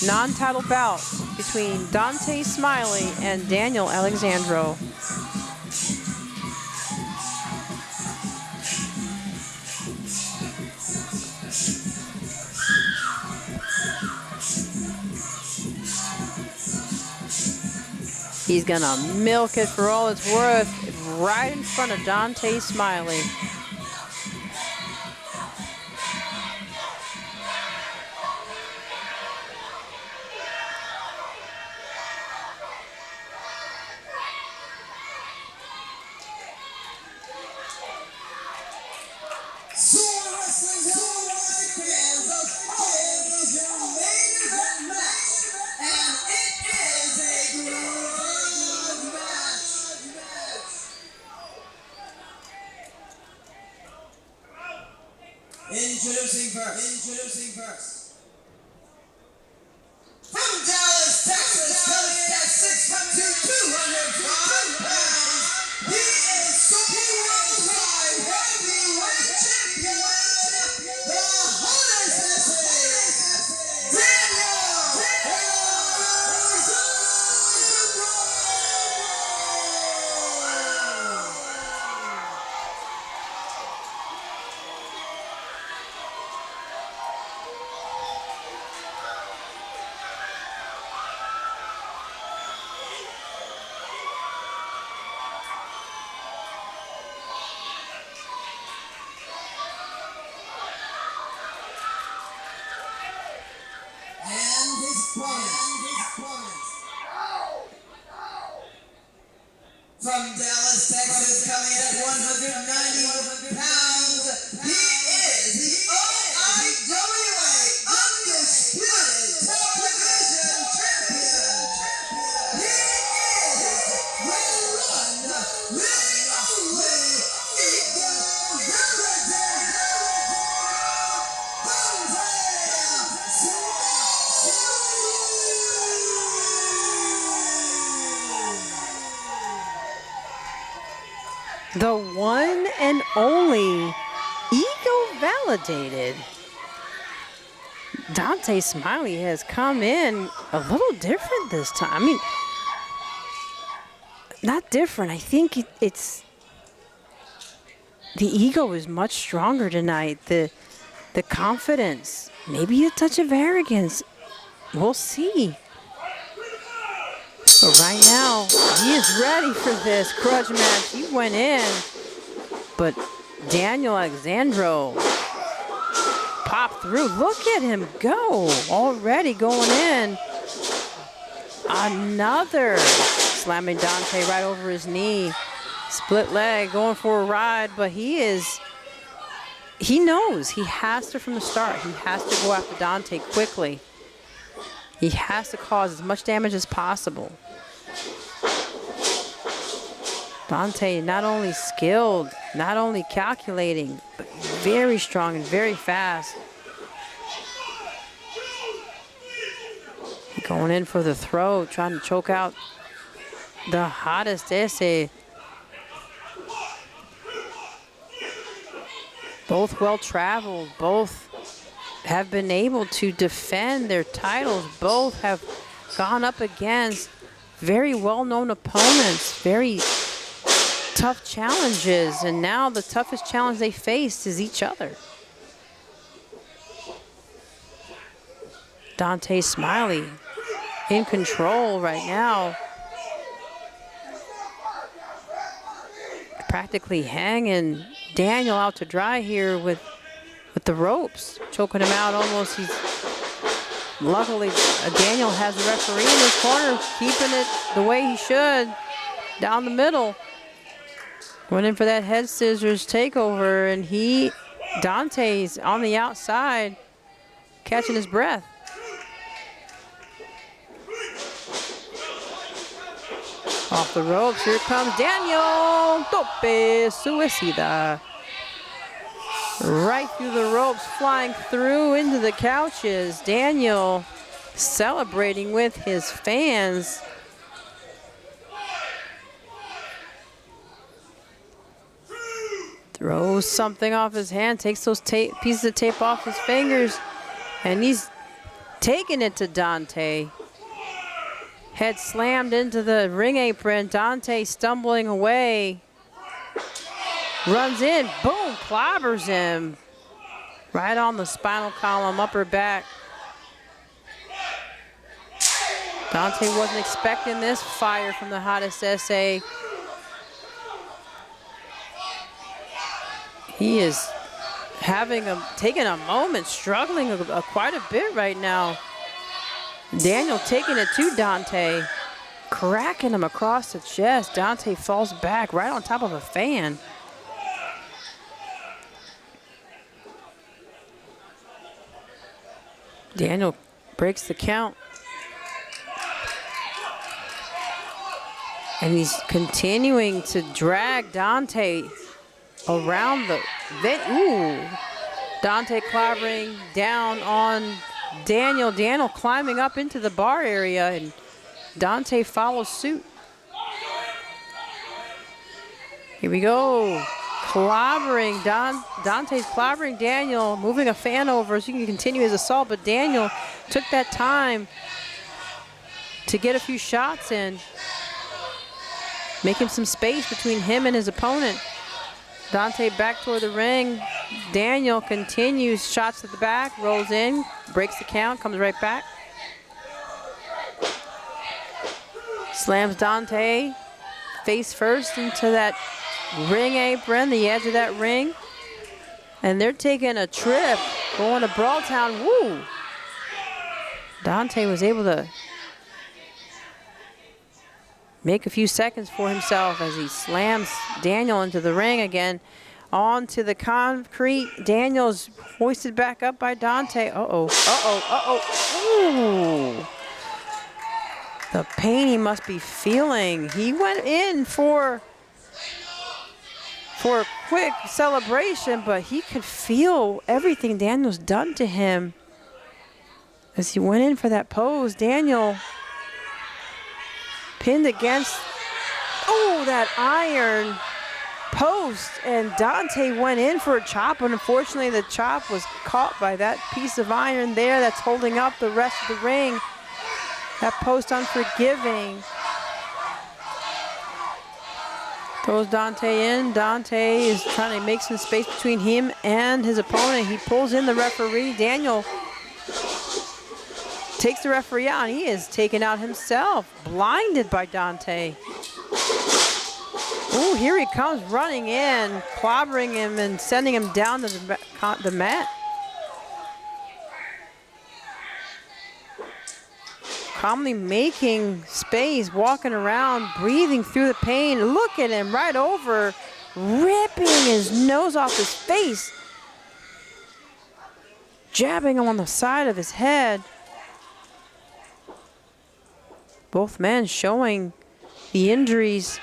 Non-title bout between Dontae Smiley and Daniel Alexandro. He's gonna milk it for all it's worth right in front of Dontae Smiley. Introducing first. From Dallas, Texas, coming in at 6'2", 205 pounds, he is SOAR Worldwide Heavyweight Champion, the Horne, Daniel From Dallas, Texas, coming at 190 pounds, he is the OIWA Undisputed Top Division Champion. He is the one, the only Eagle Validate, The one and only Ego Validated. Dontae Smiley has come in a little different this time. I mean, not different. I think it's the ego is much stronger tonight. The confidence, maybe a touch of arrogance. We'll see. But right now, he is ready for this grudge match. He went in, but Daniel Alexandro popped through. Look at him go, already going in. Another slamming Dontae right over his knee. Split leg, going for a ride, but he knows he has to from the start. He has to go after Dontae quickly. He has to cause as much damage as possible. Dontae not only skilled, not only calculating, but very strong and very fast. Going in for the throw, trying to choke out the hottest essay. Both well-traveled, both have been able to defend their titles. Both have gone up against very well-known opponents, very tough challenges, and now the toughest challenge they face is each other. Dontae Smiley in control right now. Practically hanging Daniel out to dry here with the ropes, choking him out almost. Luckily, Daniel has the referee in his corner, keeping it the way he should, down the middle. Went in for that head scissors takeover, and Dontae's on the outside, catching his breath. Off the ropes, here comes Daniel. Tope suicida. Right through the ropes, flying through into the couches. Daniel celebrating with his fans. Throws something off his hand, takes those pieces of tape off his fingers, and he's taking it to Dontae. Head slammed into the ring apron. Dontae stumbling away. Runs in, boom, clobbers him. Right on the spinal column, upper back. Dontae wasn't expecting this fire from the hottest SA. He is taking a moment, struggling quite a bit right now. Daniel taking it to Dontae, cracking him across the chest. Dontae falls back right on top of a fan. Daniel breaks the count. And he's continuing to drag Dontae around the Dontae clobbering down on Daniel. Daniel climbing up into the bar area, and Dontae follows suit. Here we go. Clobbering. Dontae's clobbering Daniel, moving a fan over so he can continue his assault, but Daniel took that time to get a few shots in, making some space between him and his opponent. Dontae back toward the ring. Daniel continues, shots at the back, rolls in, breaks the count, comes right back. Slams Dontae face first into that ring apron, the edge of that ring. And they're taking a trip, going to Brawl Town. Woo! Dontae was able to make a few seconds for himself as he slams Daniel into the ring again. Onto the concrete. Daniel's hoisted back up by Dontae. Ooh. The pain he must be feeling. He went in for a quick celebration, but he could feel everything Daniel's done to him. As he went in for that pose, Daniel pinned against, that iron post, and Dontae went in for a chop, but unfortunately the chop was caught by that piece of iron there that's holding up the rest of the ring. That post unforgiving. Throws Dontae in. Dontae is trying to make some space between him and his opponent. He pulls in the referee. Daniel takes the referee out, and he is taken out himself, blinded by Dontae. Ooh, here he comes running in, clobbering him and sending him down to the mat. Calmly making space, walking around, breathing through the pain. Look at him right over, ripping his nose off his face, jabbing him on the side of his head. Both men showing the injuries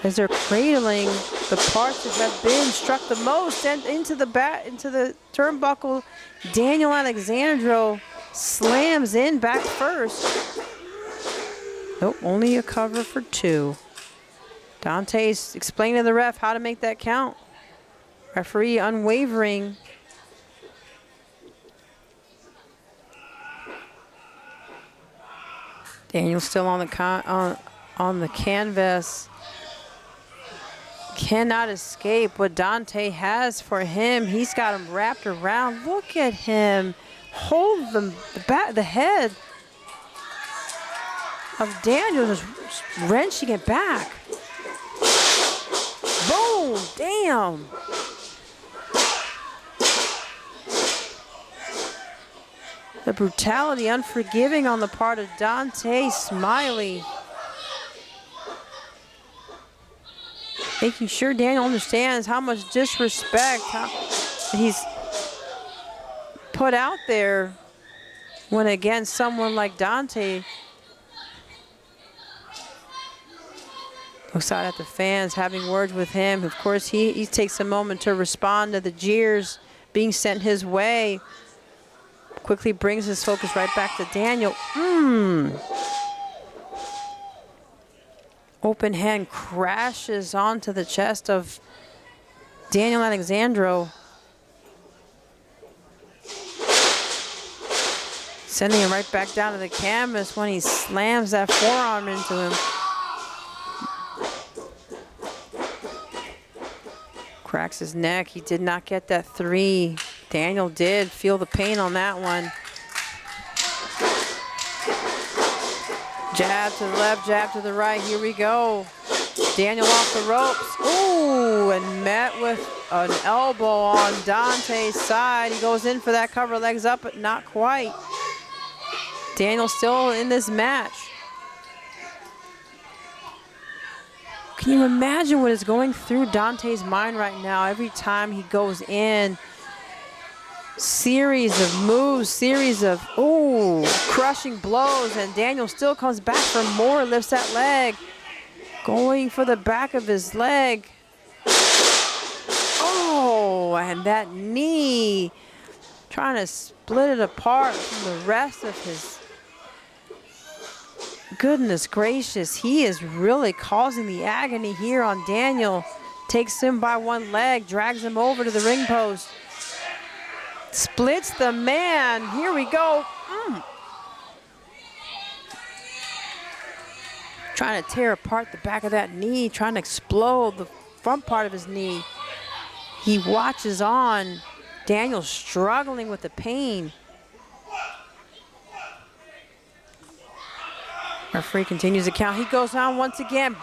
as they're cradling the parts that have been struck the most, and into the turnbuckle. Daniel Alexandro slams in back first. Nope, only a cover for 2. Dontae's explaining to the ref how to make that count. Referee unwavering. Daniel still on the canvas. Cannot escape what Dontae has for him. He's got him wrapped around. Look at him hold the head of Daniel, just wrenching it back. Boom! Damn! The brutality, unforgiving on the part of Dontae. Smiley making sure Daniel understands how much disrespect he's put out there when against someone like Dontae. Looks out at the fans, having words with him. Of course, he takes a moment to respond to the jeers being sent his way. Quickly brings his focus right back to Daniel. Open hand crashes onto the chest of Daniel Alexandro, sending him right back down to the canvas when he slams that forearm into him. Cracks his neck. He did not get that 3. Daniel did feel the pain on that one. Jab to the left, jab to the right. Here we go. Daniel off the ropes. Ooh, and met with an elbow on Dontae's side. He goes in for that cover, legs up, but not quite. Daniel still in this match. Can you imagine what is going through Dontae's mind right now every time he goes in? Series of moves, series of, crushing blows, and Daniel still comes back for more, lifts that leg, going for the back of his leg. Oh, and that knee, trying to split it apart from the rest of his. Goodness gracious, he is really causing the agony here on Daniel. Takes him by one leg, drags him over to the ring post. Splits the man. Here we go. Trying to tear apart the back of that knee, trying to explode the front part of his knee. He watches on. Daniel struggling with the pain. Referee continues the count. He goes on once again.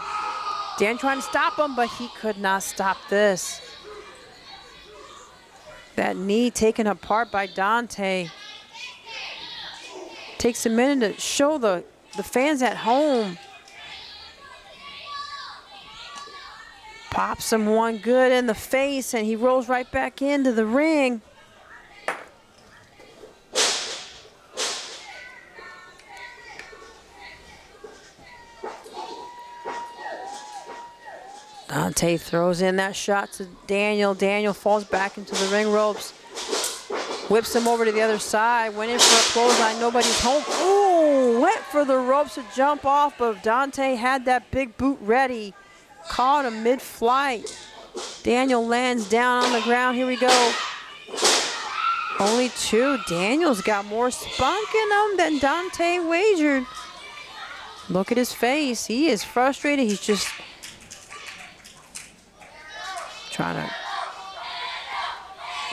Dan trying to stop him, but he could not stop this. That knee taken apart by Dontae. Takes a minute to show the fans at home. Pops him one good in the face, and he rolls right back into the ring. Dontae throws in that shot to Daniel. Daniel falls back into the ring ropes. Whips him over to the other side. Went in for a clothesline. Nobody's home. Ooh, went for the ropes to jump off, but Dontae had that big boot ready. Caught him mid-flight. Daniel lands down on the ground. Here we go. Only 2. Daniel's got more spunk in him than Dontae wagered. Look at his face. He is frustrated. He's just trying to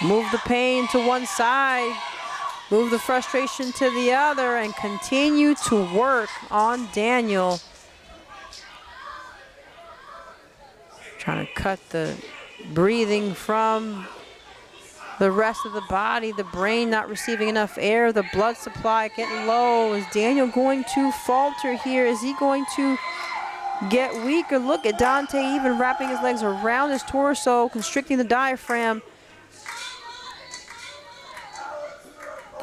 move the pain to one side, move the frustration to the other, and continue to work on Daniel. Trying to cut the breathing from the rest of the body, the brain not receiving enough air, the blood supply getting low. Is Daniel going to falter here? Is he going to get weaker? Look at Dontae even wrapping his legs around his torso, constricting the diaphragm.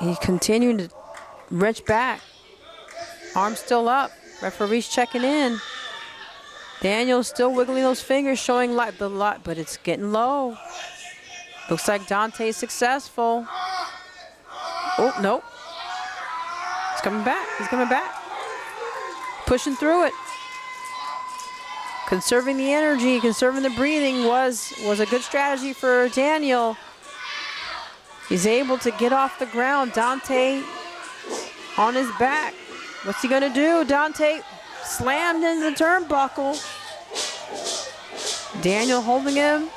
He continued to wrench back. Arm still up. Referee's checking in. Daniel's still wiggling those fingers, showing the light, but it's getting low. Looks like Dontae's successful. Oh, nope. coming back. He's coming back. Pushing through it. Conserving the energy, conserving the breathing was a good strategy for Daniel. He's able to get off the ground. Dontae on his back. What's he gonna do? Dontae slammed into the turnbuckle. Daniel holding him.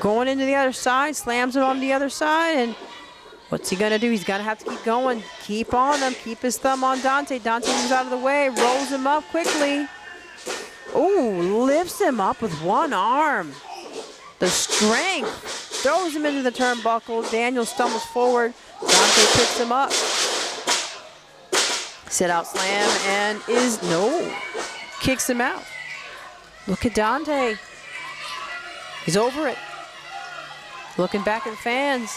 Going into the other side, slams it on the other side, and what's he gonna do? He's gonna have to keep going. Keep on him, keep his thumb on Dontae. Dontae moves out of the way, rolls him up quickly. Ooh, lifts him up with one arm. The strength, throws him into the turnbuckle. Daniel stumbles forward, Dontae picks him up. Sit out slam and kicks him out. Look at Dontae. He's over it. Looking back at the fans.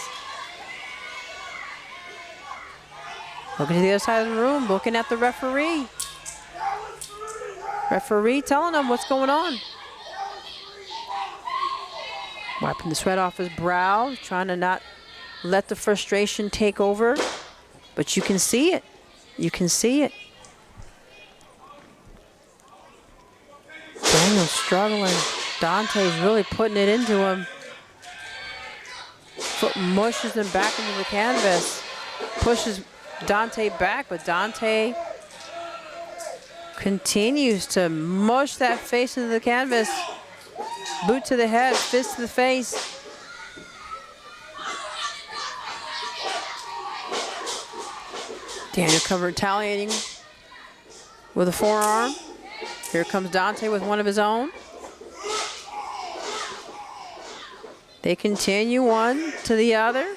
Looking to the other side of the room, looking at the referee. Referee telling him what's going on. Wiping the sweat off his brow, trying to not let the frustration take over. But you can see it. You can see it. Daniel's struggling. Dontae's really putting it into him. Foot mushes him back into the canvas. Pushes Dontae back, but Dontae continues to mush that face into the canvas. Boot to the head, fist to the face. Daniel retaliating with a forearm. Here comes Dontae with one of his own. They continue one to the other.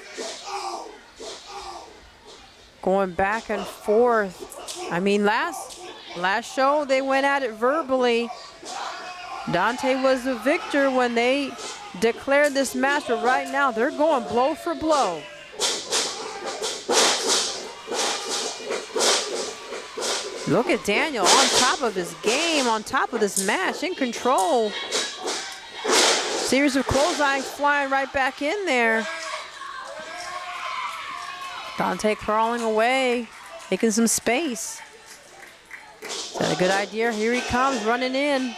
Going back and forth. I mean, last show they went at it verbally. Dontae was the victor when they declared this match, but right now they're going blow for blow. Look at Daniel on top of his game, on top of this match, in control. Series of clotheslines flying right back in there. Dontae crawling away, making some space. Is that a good idea? Here he comes, running in.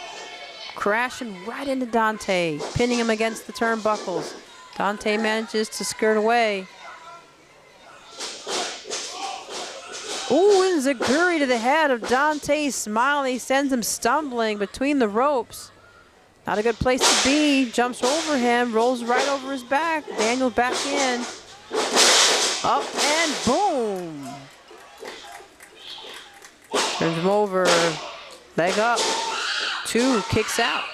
Crashing right into Dontae, pinning him against the turnbuckles. Dontae manages to skirt away. Ooh, and Zaguri to the head of Dontae. Smiley sends him stumbling between the ropes. Not a good place to be. Jumps over him, rolls right over his back. Daniel back in. Up and boom. Turns him over. Leg up. 2, kicks out.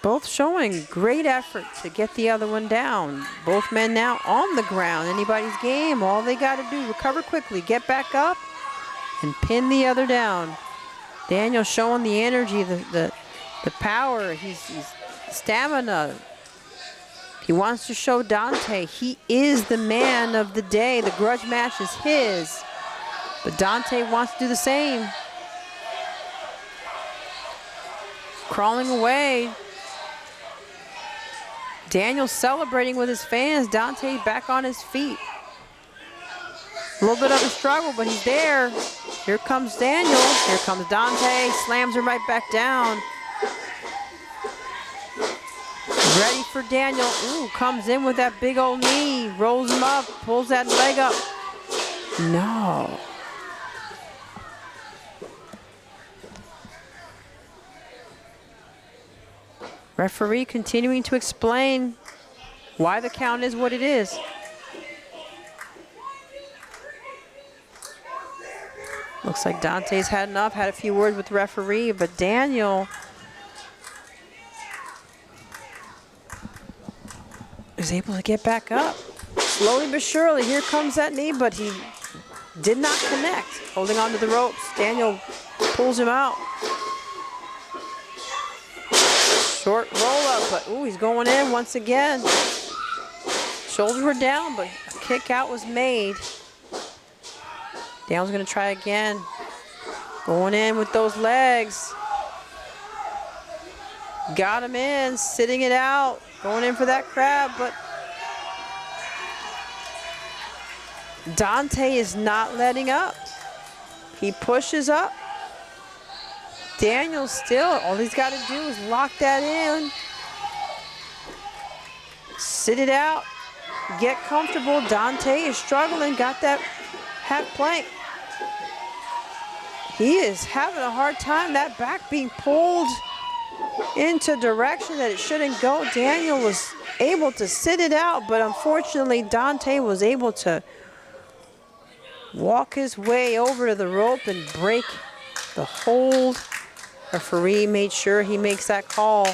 Both showing great effort to get the other one down. Both men now on the ground. Anybody's game. All they got to do, recover quickly, get back up, and pin the other down. Daniel showing the energy, the power, he's stamina. He wants to show Dontae he is the man of the day. The grudge match is his. But Dontae wants to do the same. Crawling away. Daniel celebrating with his fans. Dontae back on his feet. A little bit of a struggle, but he's there. Here comes Daniel. Here comes Dontae. Slams him right back down. Ready for Daniel. Ooh, comes in with that big old knee. Rolls him up. Pulls that leg up. No. Referee continuing to explain why the count is what it is. Looks like Dontae's had enough, had a few words with the referee, but Daniel is able to get back up. Slowly but surely, here comes that knee, but he did not connect. Holding onto the ropes, Daniel pulls him out. Short roll up, but ooh, he's going in once again. Shoulders were down, but a kick out was made. Daniel's gonna try again. Going in with those legs. Got him in, sitting it out. going in for that crab, but Dontae is not letting up. He pushes up. Daniel still, all he's got to do is lock that in. Sit it out. Get comfortable. Dontae is struggling. Got that half plank. He is having a hard time. That back being pulled into direction that it shouldn't go. Daniel was able to sit it out, but unfortunately Dontae was able to walk his way over to the rope and break the hold. Referee made sure he makes that call.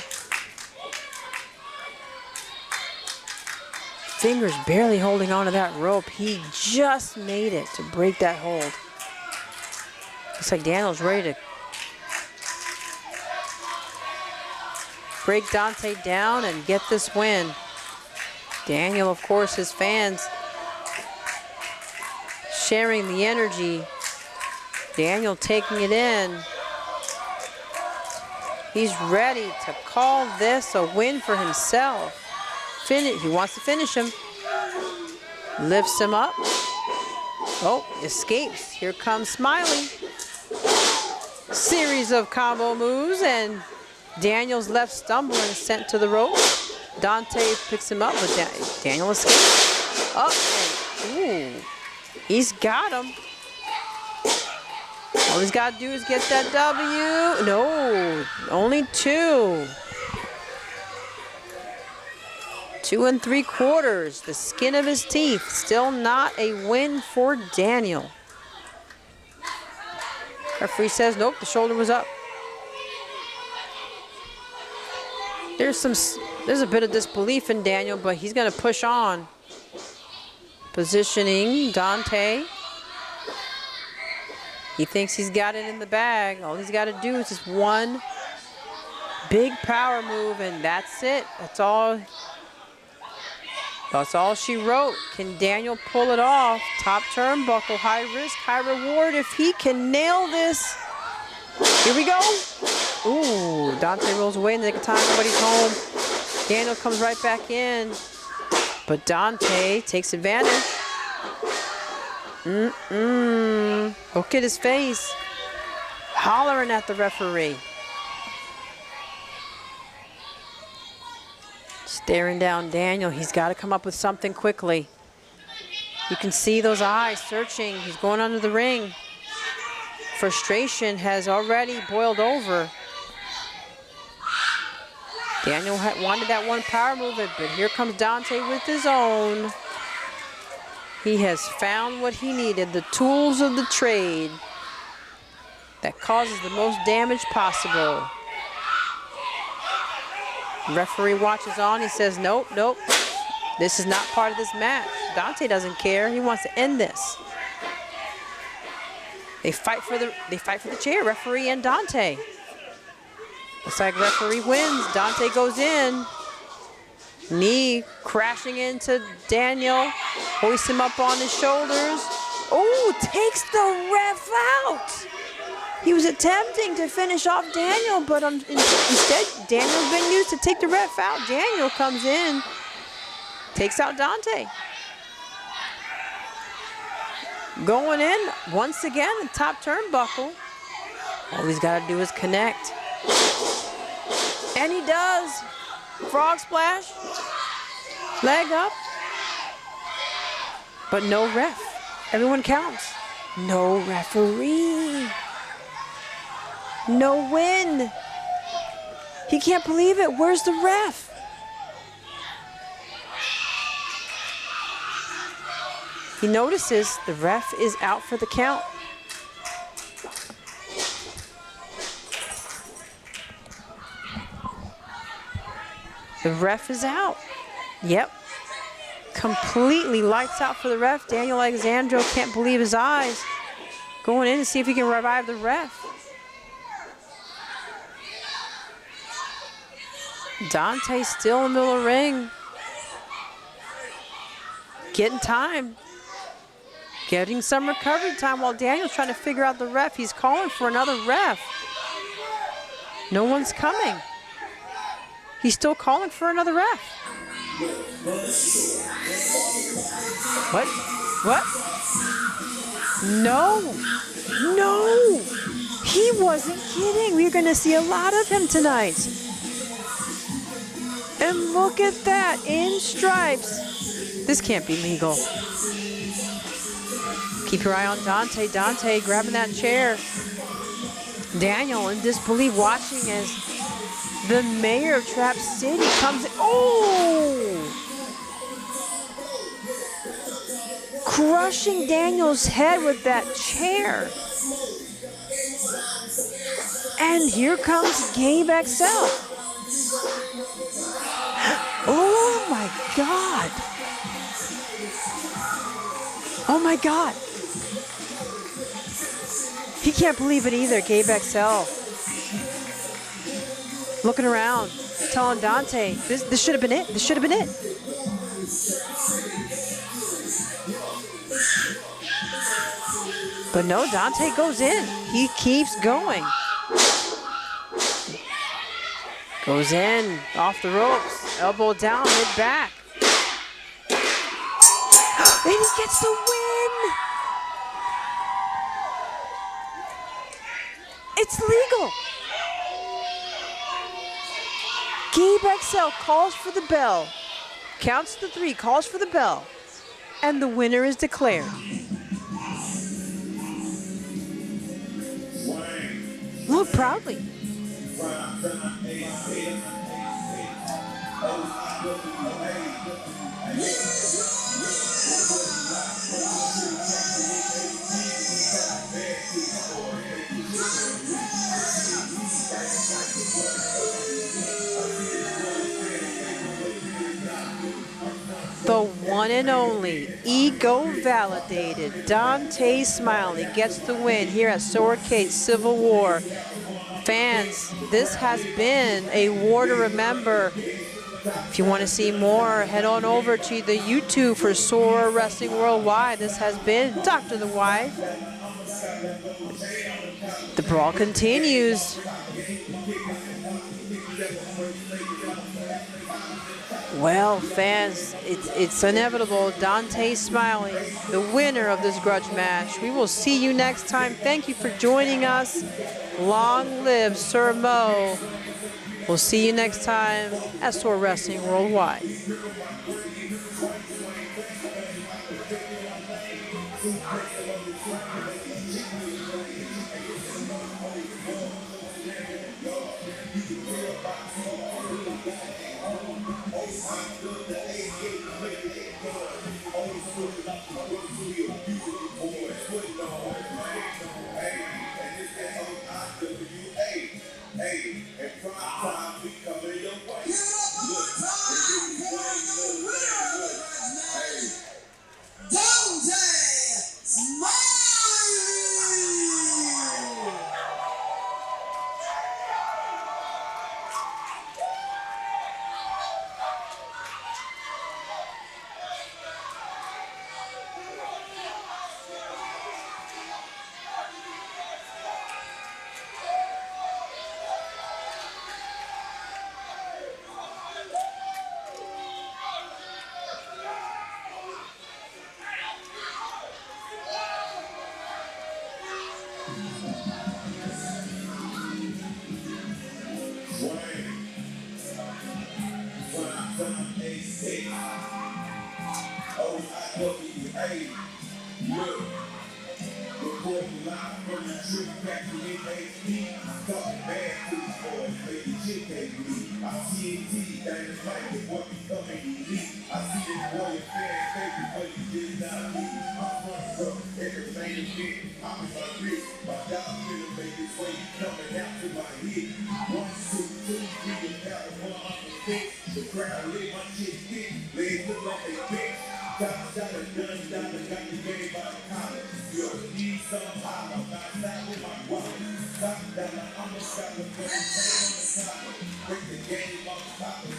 Fingers barely holding onto that rope. He just made it to break that hold. Looks like Daniel's ready to break Dontae down and get this win. Daniel, of course, his fans sharing the energy. Daniel taking it in. He's ready to call this a win for himself. He wants to finish him. Lifts him up. Oh, escapes. Here comes Smiley. Series of combo moves, and Daniel's left stumbling, sent to the rope. Dontae picks him up, but Daniel escapes. Up and, ooh, he's got him. All he's got to do is get that W. No, only 2. 2 3/4, the skin of his teeth. Still not a win for Daniel. Referee says, nope, the shoulder was up. There's a bit of disbelief in Daniel, but he's going to push on. Positioning Dontae. He thinks he's got it in the bag. All he's got to do is just one big power move, and that's it. That's all she wrote. Can Daniel pull it off? Top turnbuckle, high risk, high reward. If he can nail this. Here we go. Ooh, Dontae rolls away in the nick of time. Nobody's home. Daniel comes right back in. But Dontae takes advantage. Look at his face. Hollering at the referee. Staring down Daniel. He's got to come up with something quickly. You can see those eyes searching. He's going under the ring. Frustration has already boiled over. Daniel wanted that one power move, but here comes Dontae with his own. He has found what he needed, the tools of the trade that causes the most damage possible. Referee watches on. He says, nope, nope. This is not part of this match. Dontae doesn't care. He wants to end this. They fight for the chair, referee and Dontae. Looks like referee wins. Dontae goes in. Knee crashing into Daniel. Hoists him up on his shoulders. Oh, takes the ref out. He was attempting to finish off Daniel, but instead, Daniel's been used to take the ref out. Daniel comes in, takes out Dontae. Going in, once again, the top turnbuckle. All he's got to do is connect. And he does. Frog splash. Leg up. But no ref. Everyone counts. No referee. No win. He can't believe it. Where's the ref? He notices the ref is out for the count. The ref is out. Yep. Completely lights out for the ref. Daniel Alexandro can't believe his eyes. Going in to see if he can revive the ref. Dontae still in the middle of the ring. Getting time. Getting some recovery time while Daniel's trying to figure out the ref. He's calling for another ref. No one's coming. He's still calling for another ref. What? What? No. No. He wasn't kidding. We're going to see a lot of him tonight. And look at that, in stripes. This can't be legal. Keep your eye on Dontae. Dontae grabbing that chair. Daniel in disbelief watching as the mayor of Trap City comes in. Oh! Crushing Daniel's head with that chair. And here comes Gabe XL. Oh my God. Oh my God. He can't believe it either, Gabe XL. Looking around, telling Dontae, this should have been it. This should have been it. But no, Dontae goes in. He keeps going. Goes in, off the ropes, elbow down, mid-back. And he gets the win! It's legal! Gabe XL calls for the bell, counts to 3, calls for the bell, and the winner is declared. Look proudly. The one and only, ego-validated Dontae Smiley gets the win here at SOARCADE Civil War. Fans, this has been a war to remember. If you want to see more, head on over to the YouTube for SOAR Wrestling Worldwide. This has been Dr. The Wife. The brawl continues. Well, fans, it's inevitable. Dontae Smiley, the winner of this grudge match. We will see you next time. Thank you for joining us. Long live Sir Mo. We'll see you next time at SOAR Wrestling Worldwide.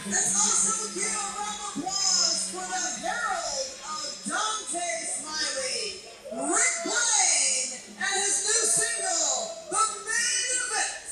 Let's also give a round of applause for the herald of Dontae Smiley, Rick Blaine, and his new single, The Main Event.